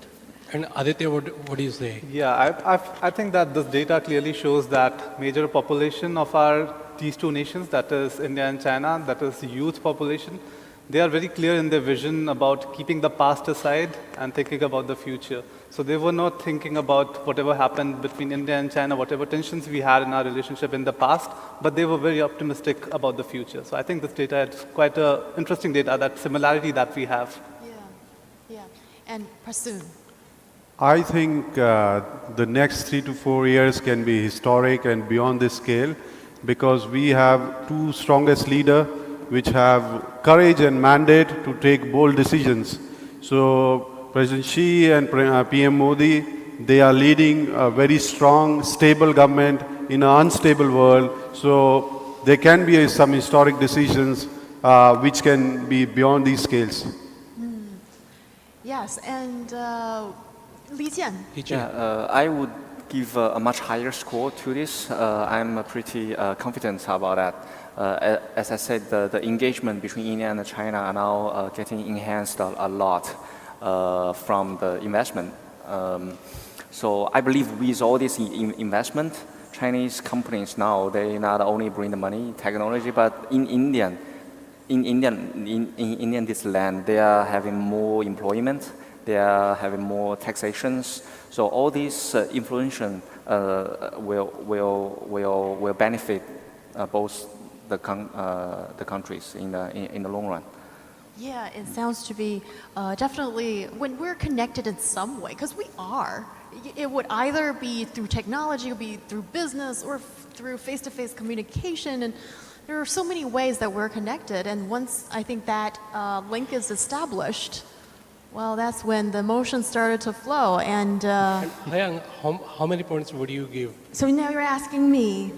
And Aditya, what do you say? Yeah, I think that this data clearly shows that major population of these two nations, that is India and China, that is youth population, they are very clear in their vision about keeping the past aside and thinking about the future. So they were not thinking about whatever happened between India and China, whatever tensions we had in our relationship in the past, but they were very optimistic about the future. So I think this data is quite interesting data, that similarity that we have. Yeah. And Prasoon? I think the next 3 to 4 years can be historic and beyond this scale, because we have two strongest leaders which have courage and mandate to take bold decisions. So President Xi and PM Modi, they are leading a very strong, stable government in an unstable world. So there can be some historic decisions which can be beyond these scales. Yes, and Li Jian? Yeah, I would give a much higher score to this. I'm pretty confident about that. As I said, the engagement between India and China are now getting enhanced a lot from the investment. So I believe with all this investment, Chinese companies now, they not only bring the money, technology, but in Indian this land, they are having more employment, they are having more taxations. So all these influence will benefit both the countries in the long run. Yeah, it sounds to be definitely, when we're connected in some way, because we are, it would either be through technology, it would be through business, or through face-to-face communication, and there are so many ways that we're connected, and once I think that link is established, well, that's when the emotions started to flow, and Layang, how many points would you give? so now you're asking me,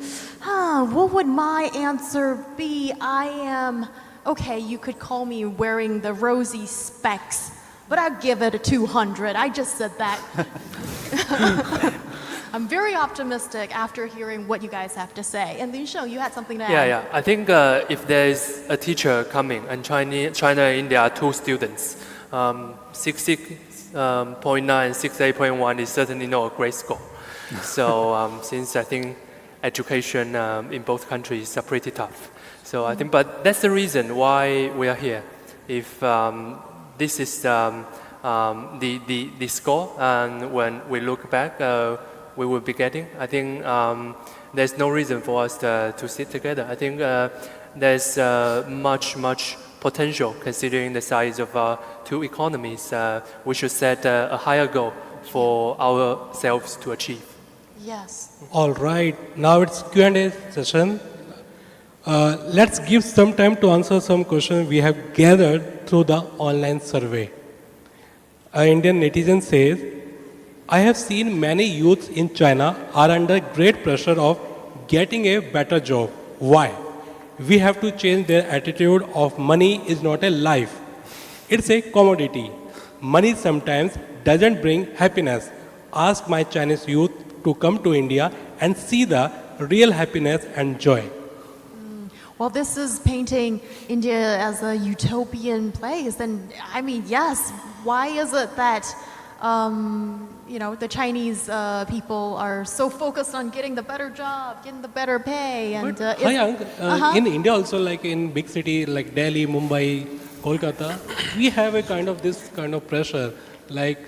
what would my answer be? Okay, you could call me wearing the rosy specs, but I'd give it a 200. I just said that. I'm very optimistic after hearing what you guys have to say. And Lin Sheng, you had something to add. Yeah. I think if there is a teacher coming and China and India are two students, 66.9 and 68.1 is certainly not a great score. So since I think education in both countries are pretty tough. So I think, but that's the reason why we are here. If this is the score, and when we look back, we will be getting, I think there's no reason for us to sit together. I think there's much potential considering the size of our two economies. We should set a higher goal for ourselves to achieve. Yes. All right, now it's Q&A session. Let's give some time to answer some questions we have gathered through the online survey. An Indian netizen says, I have seen many youths in China are under great pressure of getting a better job. Why? We have to change their attitude of money is not a life. It's a commodity. Money sometimes doesn't bring happiness. Ask my Chinese youth to come to India and see the real happiness and joy. Well, this is painting India as a utopian place. And I mean, yes, why is it that, the Chinese people are so focused on getting the better job, getting the better pay? And in India also, like in big city like Delhi, Mumbai, Kolkata, we have this kind of pressure. like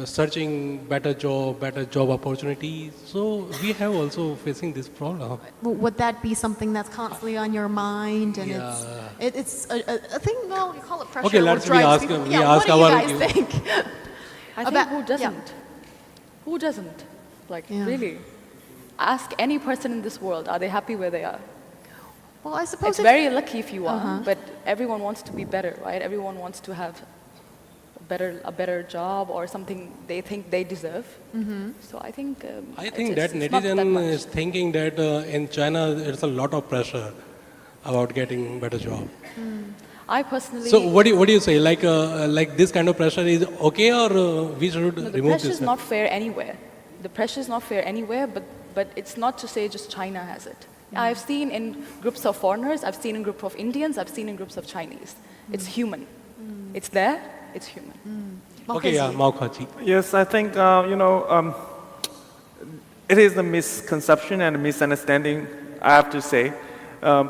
searching better job opportunities. So we have also facing this problem. Would that be something that's constantly on your mind? And Yeah. it's a thing, well, you call it pressure. Okay, what let's drives ask- people. we Yeah, ask what do you our- guys think? I think About- who yeah. doesn't? Who doesn't? Like, really? Ask any person in this world, are they happy where they are? Well, I suppose It's if- very lucky if you are, Uh-huh. but everyone wants to be better, right? Everyone wants to have a better job or something they think they deserve. Mhm. So I think I think it's that not that netizen much. is thinking that in China there's a lot of pressure about getting better job. I personally. So what do you say? Like this kind of pressure is okay, or we should No, the remove pressure this? is not fair anywhere. The pressure is not fair anywhere, but it's not to say just China has it. I've seen in groups of foreigners, I've seen in groups of Indians, I've seen in groups of Chinese. It's human. It's there, it's human. Okay, yeah, Maokhachi. Yes, I think, it is a misconception and a misunderstanding, I have to say,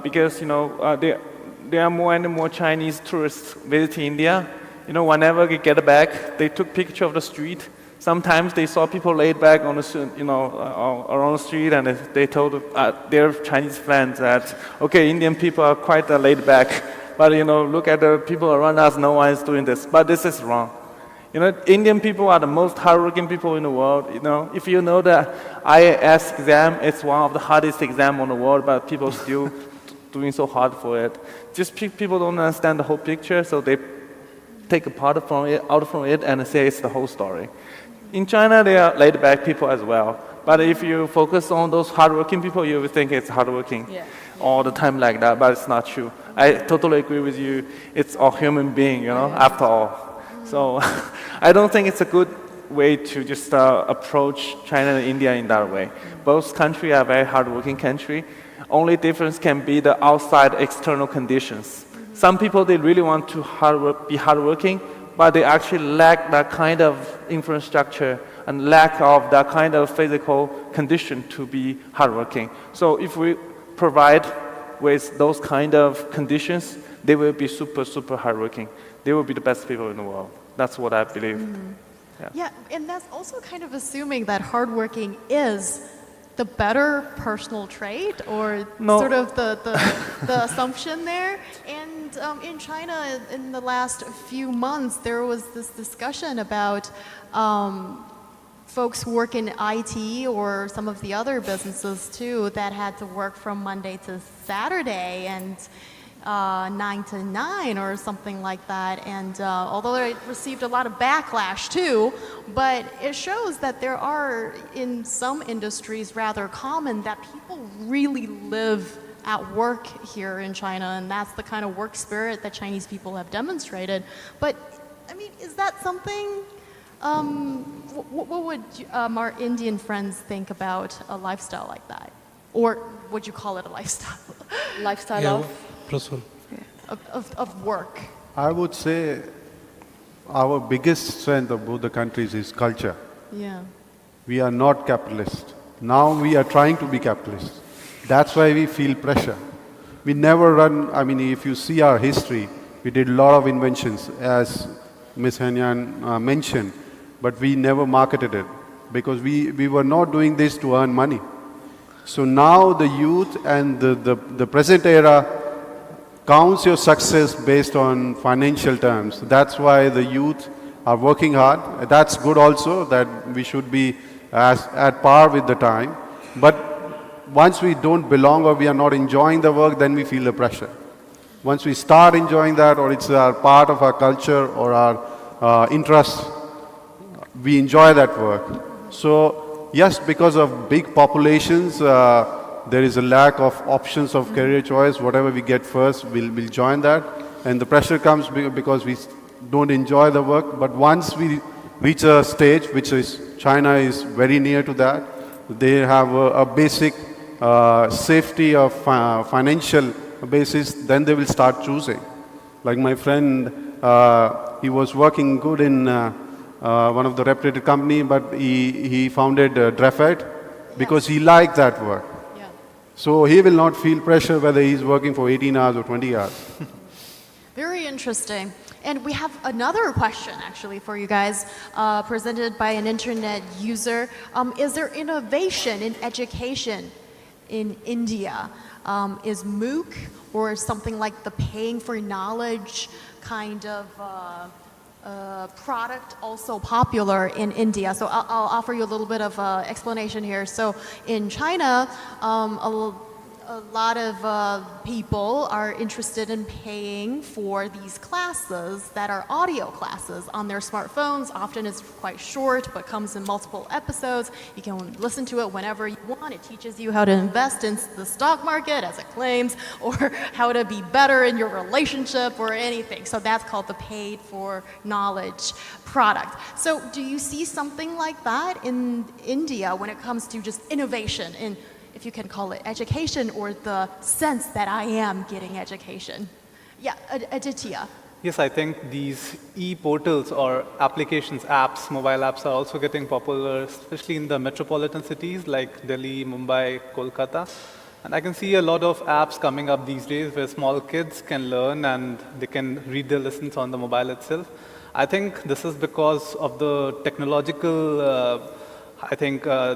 because, there are more and more Chinese tourists visiting India. Whenever they get back, they took picture of the street. Sometimes they saw people laid back on the, around the street, and they told their Chinese friends that, okay, Indian people are quite laid back, but look at the people around us, no one is doing this. But this is wrong. Indian people are the most hardworking people in the world. If you know the IAS exam, it's one of the hardest exams on the world, but people still doing so hard for it. Just people don't understand the whole picture, so they take a part out from it and say it's the whole story. In China, they are laid-back people as well. But if you focus on those hardworking people, you will think it's hardworking all the time like that, but it's not true. I totally agree with you. It's all human being, after all. So I don't think it's a good way to just approach China and India in that way. Both countries are very hardworking country. Only difference can be the outside external conditions. Some people, they really want to be hardworking, but they actually lack that kind of infrastructure and lack of that kind of physical condition to be hardworking. So if we provide with those kind of conditions, they will be super, super hardworking. They will be the best people in the world. That's what I believe. Yeah, and that's also kind of assuming that hardworking is the better personal trait, or No. sort of the assumption there. And in China, in the last few months, there was this discussion about folks who work in IT or some of the other businesses too that had to work from Monday to Saturday and 9 to 9 or something like that. And although it received a lot of backlash too, but it shows that there are in some industries rather common that people really live at work here in China, and that's the kind of work spirit that Chinese people have demonstrated. But I mean, is that something? What would our Indian friends think about a lifestyle like that? Or would you call it a lifestyle? Lifestyle of? Prasoon. Of work. I would say our biggest strength of both the countries is culture. Yeah. We are not capitalist. Now we are trying to be capitalist. That's why we feel pressure. We never run, I mean, if you see our history, we did a lot of inventions, as Ms. Hanyan mentioned, but we never marketed it because we were not doing this to earn money. So now the youth and the present era counts your success based on financial terms. That's why the youth are working hard. That's good also, that we should be at par with the time. But once we don't belong or we are not enjoying the work, then we feel the pressure. Once we start enjoying that, or it's a part of our culture or our interest, we enjoy that work. So yes, because of big populations, there is a lack of options of career choice. Whatever we get first, we'll join that. And the pressure comes because we don't enjoy the work. But once we reach a stage, which is China is very near to that, they have a basic safety of financial basis, then they will start choosing. Like my friend, he was working good in one of the reputed company, but he founded Drefet because he liked that work. So he will not feel pressure whether he's working for 18 hours or 20 hours. Very interesting. And we have another question actually for you guys, presented by an internet user. Is there innovation in education in India? Is MOOC or something like the paying for knowledge kind of product also popular in India? So I'll offer you a little bit of explanation here. So in China, a lot of people are interested in paying for these classes that are audio classes on their smartphones. Often it's quite short, but comes in multiple episodes. You can listen to it whenever you want. It teaches you how to invest in the stock market, as it claims, or how to be better in your relationship or anything. So that's called the paid for knowledge product. So do you see something like that in India when it comes to just innovation in, if you can call it education, or the sense that I am getting education? Yeah, Aditya. Yes, I think these e-portals or applications, apps, mobile apps are also getting popular, especially in the metropolitan cities like Delhi, Mumbai, Kolkata. And I can see a lot of apps coming up these days where small kids can learn and they can read their lessons on the mobile itself. I think this is because of the technological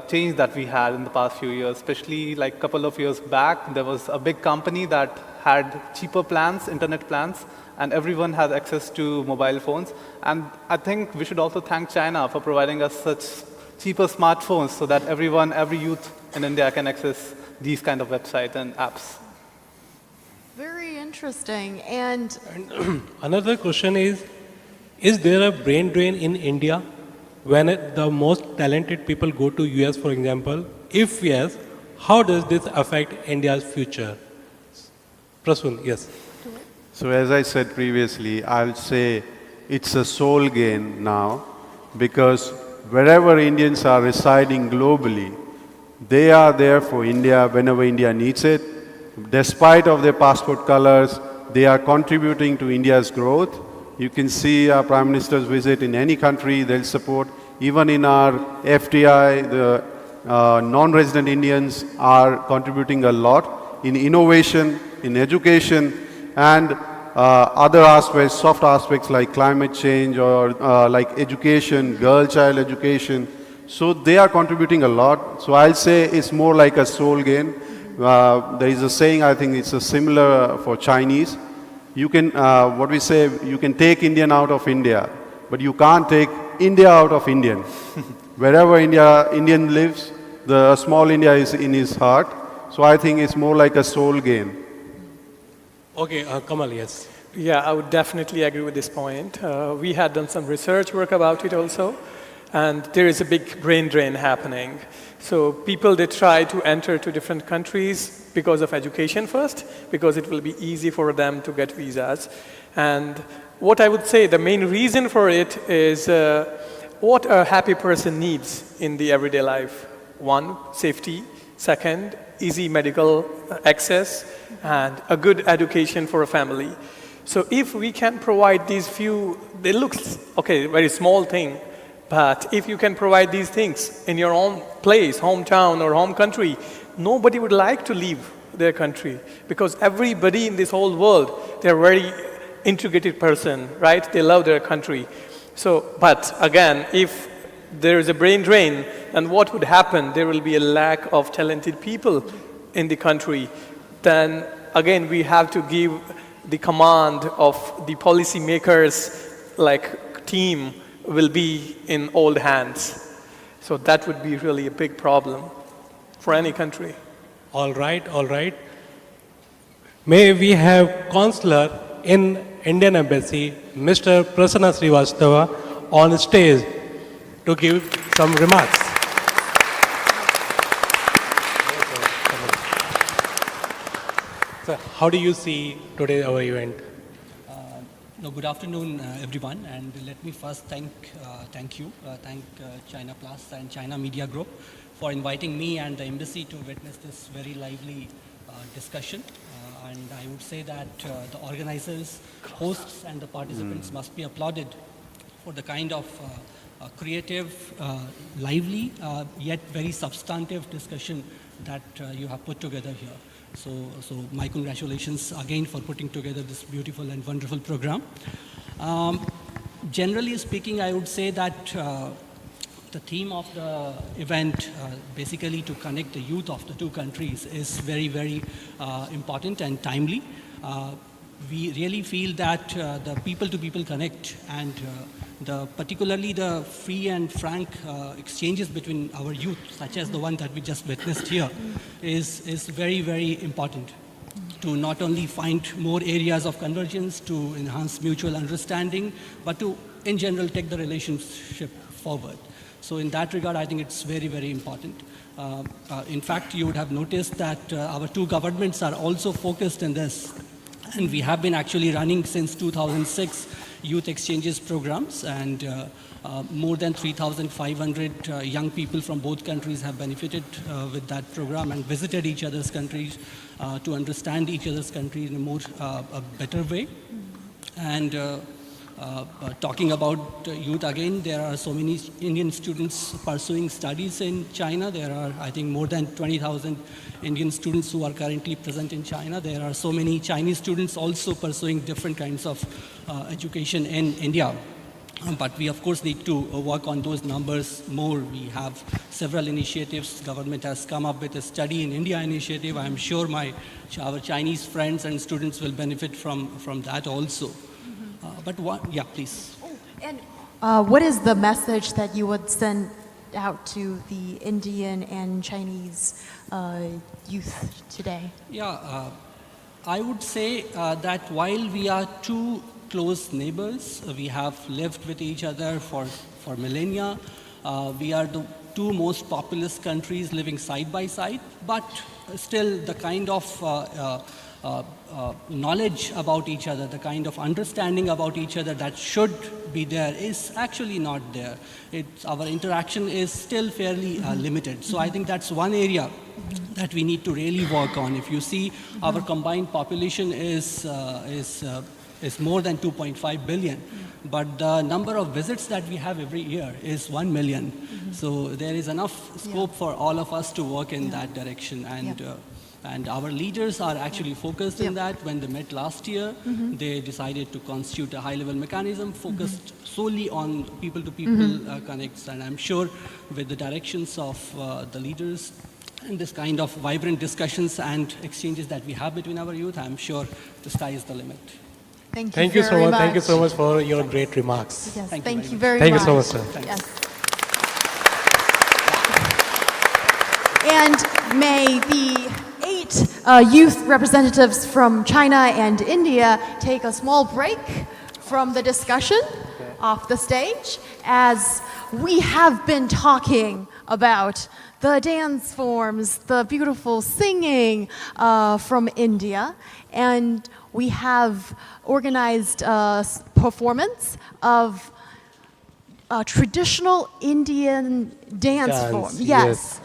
change that we had in the past few years, especially like a couple of years back, there was a big company that had cheaper plans, internet plans, and everyone has access to mobile phones. And I think we should also thank China for providing us such cheaper smartphones so that everyone, every youth in India can access these kind of websites and apps. Very interesting. And another question is there a brain drain in India when the most talented people go to US, for example? If yes, how does this affect India's future? Prasoon, yes. So as I said previously, I'll say it's a soul gain now, because wherever Indians are residing globally, they are there for India whenever India needs it. Despite of their passport colors, they are contributing to India's growth. You can see our Prime Minister's visit in any country, they'll support. Even in our FDI, the non-resident Indians are contributing a lot in innovation, in education, and other aspects, soft aspects like climate change or like education, girl-child education. So they are contributing a lot. So I'll say it's more like a soul gain. There is a saying, I think it's a similar for Chinese. You can, what we say, you can take Indian out of India, but you can't take India out of Indian. Wherever Indian lives, the small India is in his heart. So I think it's more like a soul gain. Okay, Kamal, yes. Yeah, I would definitely agree with this point. We had done some research work about it also, and there is a big brain drain happening. So people, they try to enter to different countries because of education first, because it will be easy for them to get visas. And what I would say, the main reason for it is what a happy person needs in the everyday life. One, safety. Second, easy medical access, and a good education for a family. So if we can provide these few, they look, okay, very small thing, but if you can provide these things in your own place, hometown or home country, nobody would like to leave their country, because everybody in this whole world, they're very integrated person, right? They love their country. So, but again, if there is a brain drain, then what would happen? There will be a lack of talented people in the country. Then again, we have to give the command of the policymakers, like team, will be in old hands. So that would be really a big problem for any country. All right, all right. May we have Consular in Indian Embassy, Mr. Prasanna Srivastava, on stage to give some remarks. So how do you see today our event? Good afternoon, everyone, and let me first thank China Plus and China Media Group for inviting me and the embassy to witness this very lively discussion. And I would say that the organizers, hosts, and the participants must be applauded for the kind of creative, lively, yet very substantive discussion that you have put together here. So my congratulations again for putting together this beautiful and wonderful program. Generally speaking, I would say that the theme of the event, basically to connect the youth of the two countries, is very, very important and timely. We really feel that the people-to-people connect and particularly the free and frank exchanges between our youth, such as the one that we just witnessed here, is very, very important to not only find more areas of convergence, to enhance mutual understanding, but to, in general, take the relationship forward. So in that regard, I think it's very, very important. In fact, you would have noticed that our two governments are also focused in this. And we have been actually running since 2006 youth exchanges programs, and more than 3,500 young people from both countries have benefited with that program and visited each other's countries to understand each other's countries in a more a better way. And talking about youth again, there are so many Indian students pursuing studies in China. There are, I think, more than 20,000 Indian students who are currently present in China. There are so many Chinese students also pursuing different kinds of education in India. But we, of course, need to work on those numbers more. We have several initiatives. Government has come up with a Study in India initiative. I'm sure our Chinese friends and students will benefit from that also. Yeah, please. And what is the message that you would send out to the Indian and Chinese youth today? Yeah, I would say that while we are two close neighbors, we have lived with each other for millennia. We are the two most populous countries living side by side, but still the kind of knowledge about each other, the kind of understanding about each other that should be there is actually not there. Our interaction is still fairly limited. So I think that's one area that we need to really work on. If you see, our combined population is more than 2.5 billion. But the number of visits that we have every year is 1 million. So there is enough scope for all of us to work in that direction. And our leaders are actually focused in that. When they met last year, they decided to constitute a high-level mechanism focused solely on people-to-people connects. And I'm sure with the directions of the leaders and this kind of vibrant discussions and exchanges that we have between our youth, I'm sure the sky is the limit. Thank you so much. Thank you so much for your great remarks. Yes, thank you very much. Thank you so much, sir. Yes. And may the 8 youth representatives from China and India take a small break from the discussion off the stage, as we have been talking about the dance forms, the beautiful singing from India, and we have organized a performance of a traditional Indian dance form. Yes,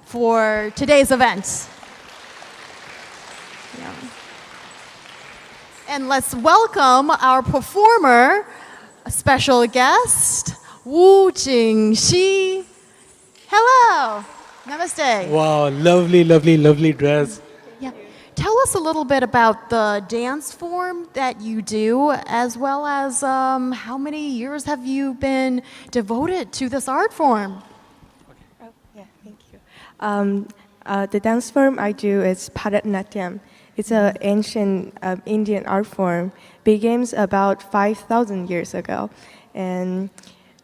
for today's event. Yeah. And let's welcome our performer, a special guest, Wu Jingxi. Hello. Namaste. Wow, lovely, lovely, lovely dress. Yeah. Tell us a little bit about the dance form that you do, as well as how many years have you been devoted to this art form? Oh, yeah, thank you. The dance form I do is Bharatanatyam. It's an ancient Indian art form. Begins about 5,000 years ago. And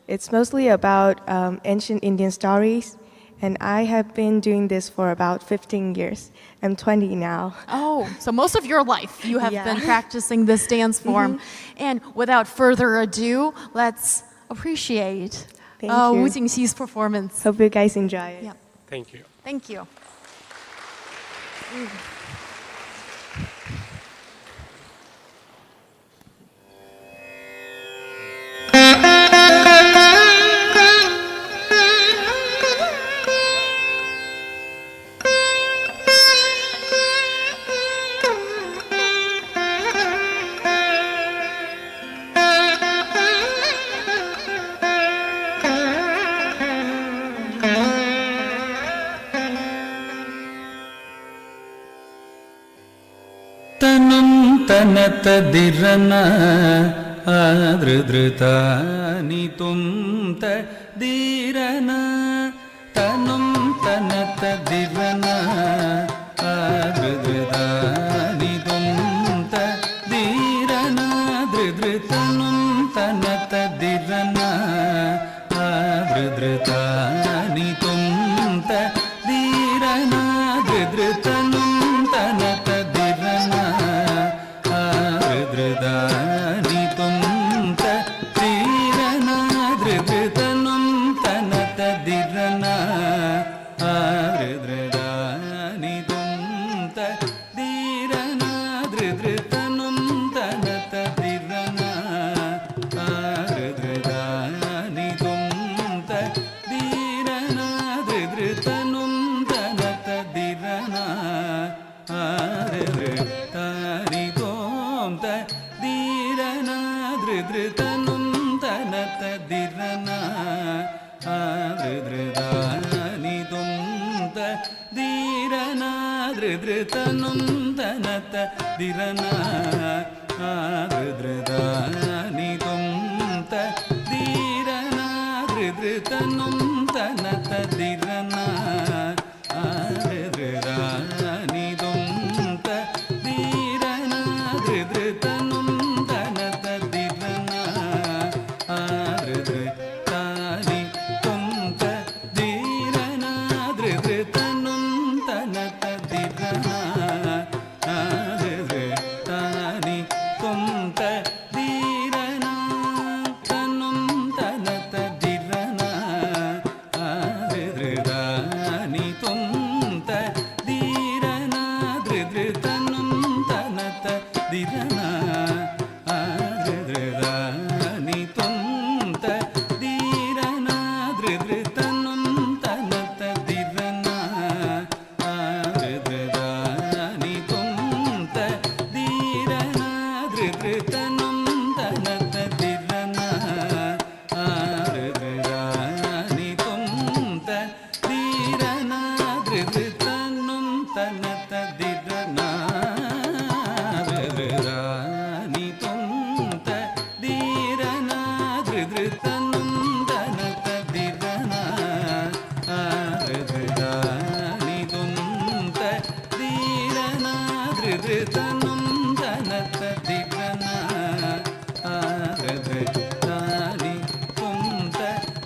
it's mostly about ancient Indian stories. And I have been doing this for about 15 years. I'm 20 now. Oh, so most of your life you have been practicing this dance form. And without further ado, let's appreciate Wu Jingxi's performance. Hope you guys enjoy it. Yeah. Thank you. Thank you. ತನತದಿರನ ಆದೃದೃತಾನಿ ತುಂತ ದೀರನ ತನುಂ ತನತದಿರನ ಆದೃದೃತಾನಿ ತುಂತ ದೀರನ ದೃದೃತನುಂ ತನತದಿರನ ಆದೃದೃತಾನಿ ತುಂತ ದೀರನ ದೃದೃತನುಂ ತನತದಿರನ ಆದೃದೃತಾನಿ ತುಂತ ದೀರನ ದೃದೃತನುಂ ತನತದಿರನ ಆದೃದೃತಾನಿ ತುಂತ ದೀರನ ದೃದೃತನುಂ ತನತದಿರನ ಆದೃದೃತಾನಿ ತುಂತ ದೀರನ ದೃದೃತನುಂ ತನತದಿರನ ಆದೃದೃತಾನಿ ತುಂತ ದೀರನ ದೃದೃತನುಂ ತನತದಿರನ ಆದೃದೃತಾನಿ ತುಂತ ದೀರನ ದೃದೃತನುಂ ತನತದಿರನ ಆದೃದೃತಾನಿ ತುಂತ ದೀರನ ದೃದೃತನುಂ ತನತದಿರನ ಆದೃದೃತಾನಿ ತುಂತ ದೀರನ ದೃದೃತನುಂ ತನತದಿರನ ಆದೃದೃತಾನಿ ತುಂತ ದೀರನ ದೃದೃತನುಂ ತನತದಿರನ ಆದೃದೃತಾನಿ ತುಂತ ದೀರನ ತನುಂ ತನತದಿರನ ಆದೃದೃತಾನಿ ತುಂತ ದೀರನ ದೃದೃತನುಂ ತನತದಿರನ ಆದೃದೃತಾನಿ ತುಂತ ದೀರನ ದೃದೃತನುಂ ತನತದಿರನ ಆದೃದೃತಾನಿ ತುಂತ ದೀರನ ದೃದೃತನುಂ ತನತದಿರನ ಆದೃದೃತಾನಿ ತುಂತ ದೀರನ ದೃದೃತನುಂ ತನತದಿರನ ಆದೃದೃತಾನಿ ತುಂತ ದೀರನ ದೃದೃತನುಂ ತನತದಿರನ ಆದೃದೃತಾನಿ ತುಂತ ದೀರನ ದೃದೃತನುಂ ತನತದಿರನ ಆದೃದೃತಾನಿ ತುಂತ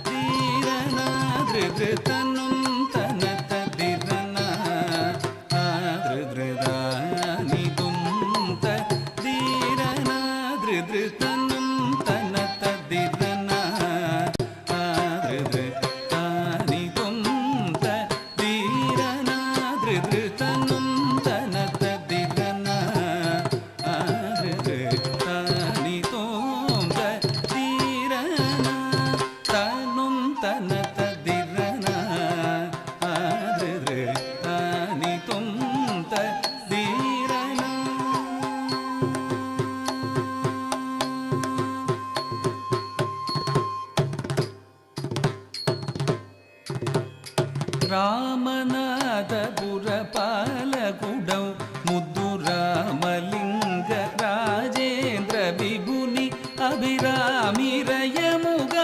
ದೀರನ ದೃದೃತನುಂ ತನತದಿರನ ಆದೃದೃತಾನಿ ತುಂತ ದೀರನ ದೃದೃತನುಂ ತನತದಿರನ ಆದೃದೃತಾನಿ ತುಂತ ದೀರನ ದೃದೃತನುಂ ತನತದಿರನ ಆದೃದೃತಾನಿ ತುಂತ ದೀರನ ತನುಂ ತನತದಿರನ ಆದೃದೃತಾನಿ ತುಂತ ದೀರನ Ramanathapura ಪಾಲಕುಡೌ ಮುದ್ದು ರಾಮಲಿಂಗ ರಾಜೇಂದ್ರ ವಿಭುನಿ ಅಭಿರಾಮಿರಯಮುಗ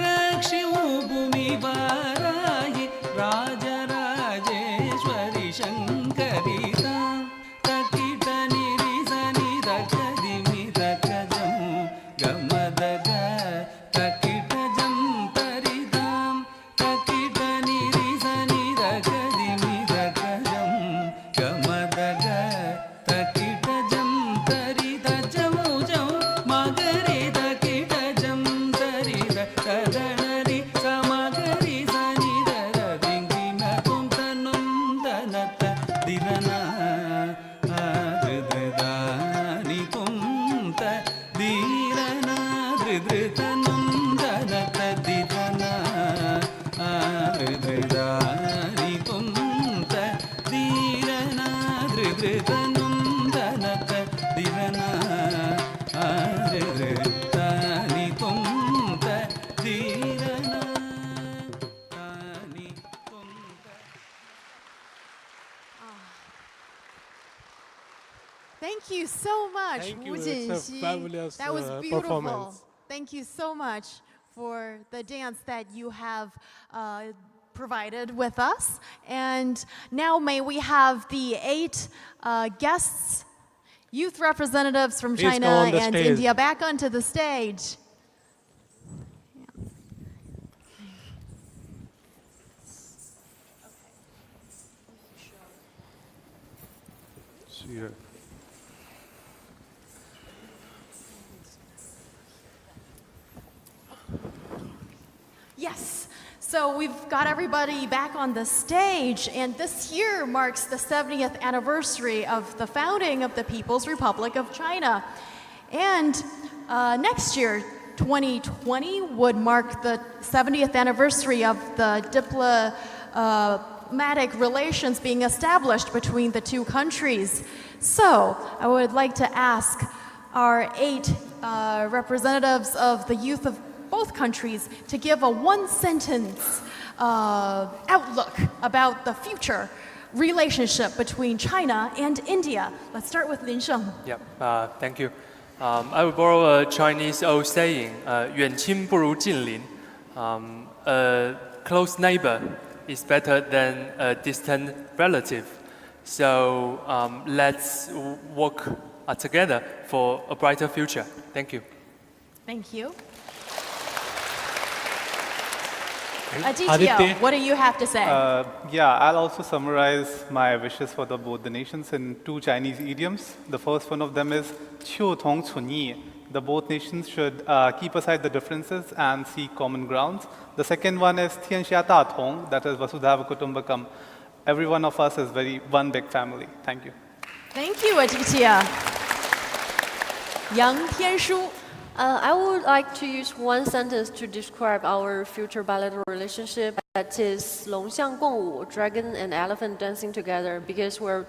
ರಕ್ಷಿವು ಭೂಮಿ ಬಾರಾಯಿ ರಾಜರಾಜೇಶ್ವರಿ ಶಂಕರಿತ ತಕಿಟ ನಿರಿಸನಿ ದಕದಿಮಿ ದಕಜಂ ಗಮದಗ ತಕಿಟ ಜಂ ತರಿದಾಂ ತಕಿಟ ನಿರಿಸನಿ ದಕದಿಮಿ ದಕಜಂ ಗಮದಗ ತಕಿಟ ಜಂ ತರಿದ ಜಮು ಜಂ ಮಗರಿ ತಕಿಟ ಜಂ ತರಿದ ತದಣರಿ ಸಮಗರಿ ಸನಿ ದರ ದಿಂಗಿನ ಕುಂತನುಂ ತನತ ದಿರನ ಆದೃದೃತಾನಿ ತುಂತ ದೀರನ ದೃದೃತನುಂ ತನತದಿರನ ಆದೃದೃತಾನಿ ತುಂತ ದೀರನ ದೃದೃತನುಂ ತನತದಿರನ ಆದೃದೃತಾನಿ ತುಂತ ದೀರನ ತಾನಿ ತುಂತ. Thank you so much. gosh, Thank you. Wu It's a Jinxi. fabulous That was beautiful. performance. Thank you so much for the dance that you have provided with us. And now may we have the 8 guests, youth representatives from Please China come on the and stage. India back onto the stage. Seerat. Yes. So we've got everybody back on the stage, and this year marks the 70th anniversary of the founding of the People's Republic of China. And next year, 2020, would mark the 70th anniversary of the diplomatic relations being established between the two countries. So I would like to ask our 8 representatives of the youth of both countries to give a one-sentence outlook about the future relationship between China and India. Let's start with Lin Sheng. Yep, thank you. I will borrow a Chinese old saying, 远亲不如近邻. A close neighbor is better than a distant relative. So let's work together for a brighter future. Thank you. Thank you. Aditya. Aditya, what do you have to say? Yeah, I'll also summarize my wishes for both the nations in 2 Chinese idioms. The first one of them is 求同存异. The both nations should keep aside the differences and seek common grounds. The second one is 天下大同, that is Vasudhaiva Kutumbakam. Every one of us is one big family. Thank you. Thank you, Aditya. Yang Tianshu. I would like to use one sentence to describe our future bilateral relationship. That is 龙象共舞, dragon and elephant dancing together, because we're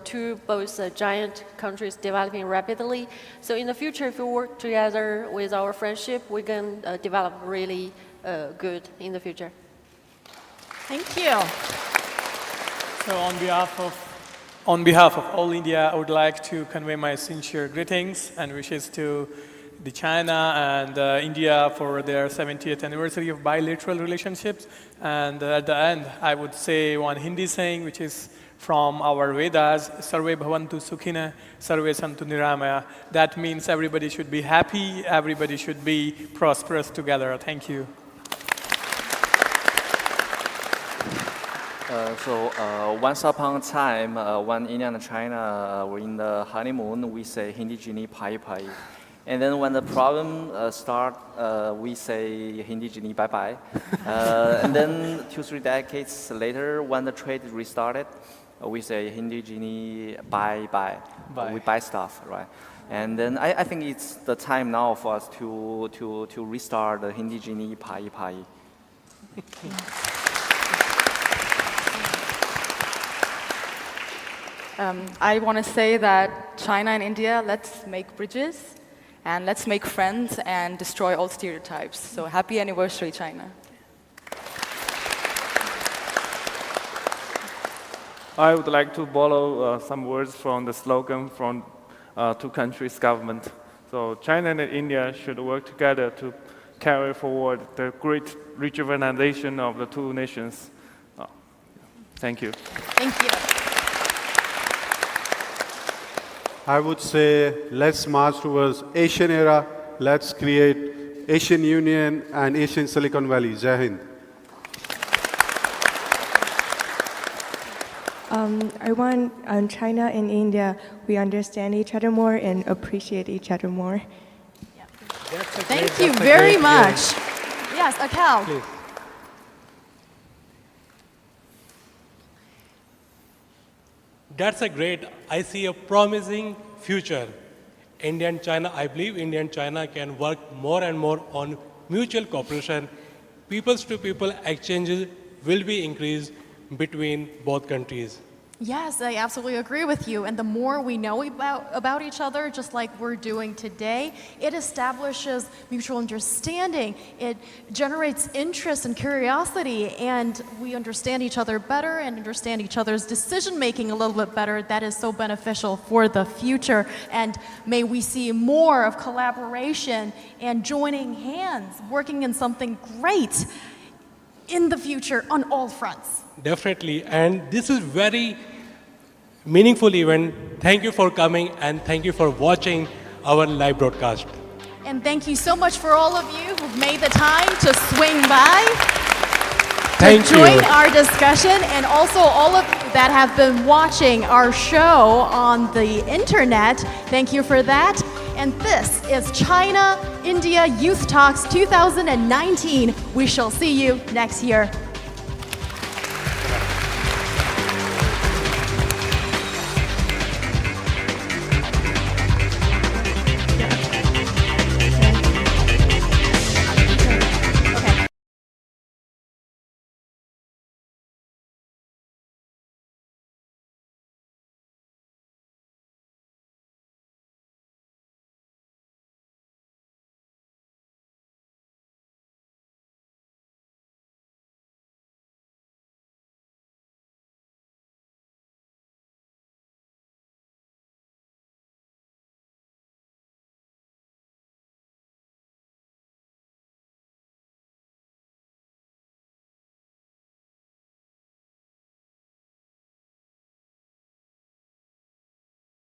both giant countries developing rapidly. So in the future, if we work together with our friendship, we can develop really good in the future. Thank you. So on behalf of all India, I would like to convey my sincere greetings and wishes to the China and India for their 70th anniversary of bilateral relationships. And at the end, I would say one Hindi saying, which is from our Vedas, Sarve Bhavantu Sukhina, Sarve Santu Niramaya. That means everybody should be happy, everybody should be prosperous together. Thank you. Once upon a time, when India and China were in the honeymoon, we say Hindi Jini Pai Pai. And then when the problem start, we say Hindi Jini Bye Bye. And then 2-3 decades later, when the trade restarted, we say Hindi Jini Bye Bye. We buy stuff, right? And then I think it's the time now for us to restart the Hindi Jini Pai Pai. I want to say that China and India, let's make bridges and let's make friends and destroy all stereotypes. So happy anniversary, China. I would like to borrow some words from the slogan from 2 countries' government. So China and India should work together to carry forward the great rejuvenation of the 2 nations. Thank you. Thank you. I would say let's march towards Asian era. Let's create Asian Union and Asian Silicon Valley. Jai Hind. I want China and India, we understand each other more and appreciate each other more. Thank you very much. Yes, Akel. Please. That's a great, I see a promising future. India and China, I believe India and China can work more and more on mutual cooperation. Peoples to people exchanges will be increased between both countries. Yes, I absolutely agree with you. And the more we know about each other, just like we're doing today, it establishes mutual understanding. It generates interest and curiosity, and we understand each other better and understand each other's decision making a little bit better. That is so beneficial for the future. And may we see more of collaboration and joining hands, working in something great in the future on all fronts. Definitely. And this is very meaningful event. Thank you for coming and thank you for watching our live broadcast. And thank you so much for all of you who've made the time to swing by Thank to join you. our discussion, and also all of you that have been watching our show on the internet. Thank you for that. And this is China India Youth Talks 2019. We shall see you next year.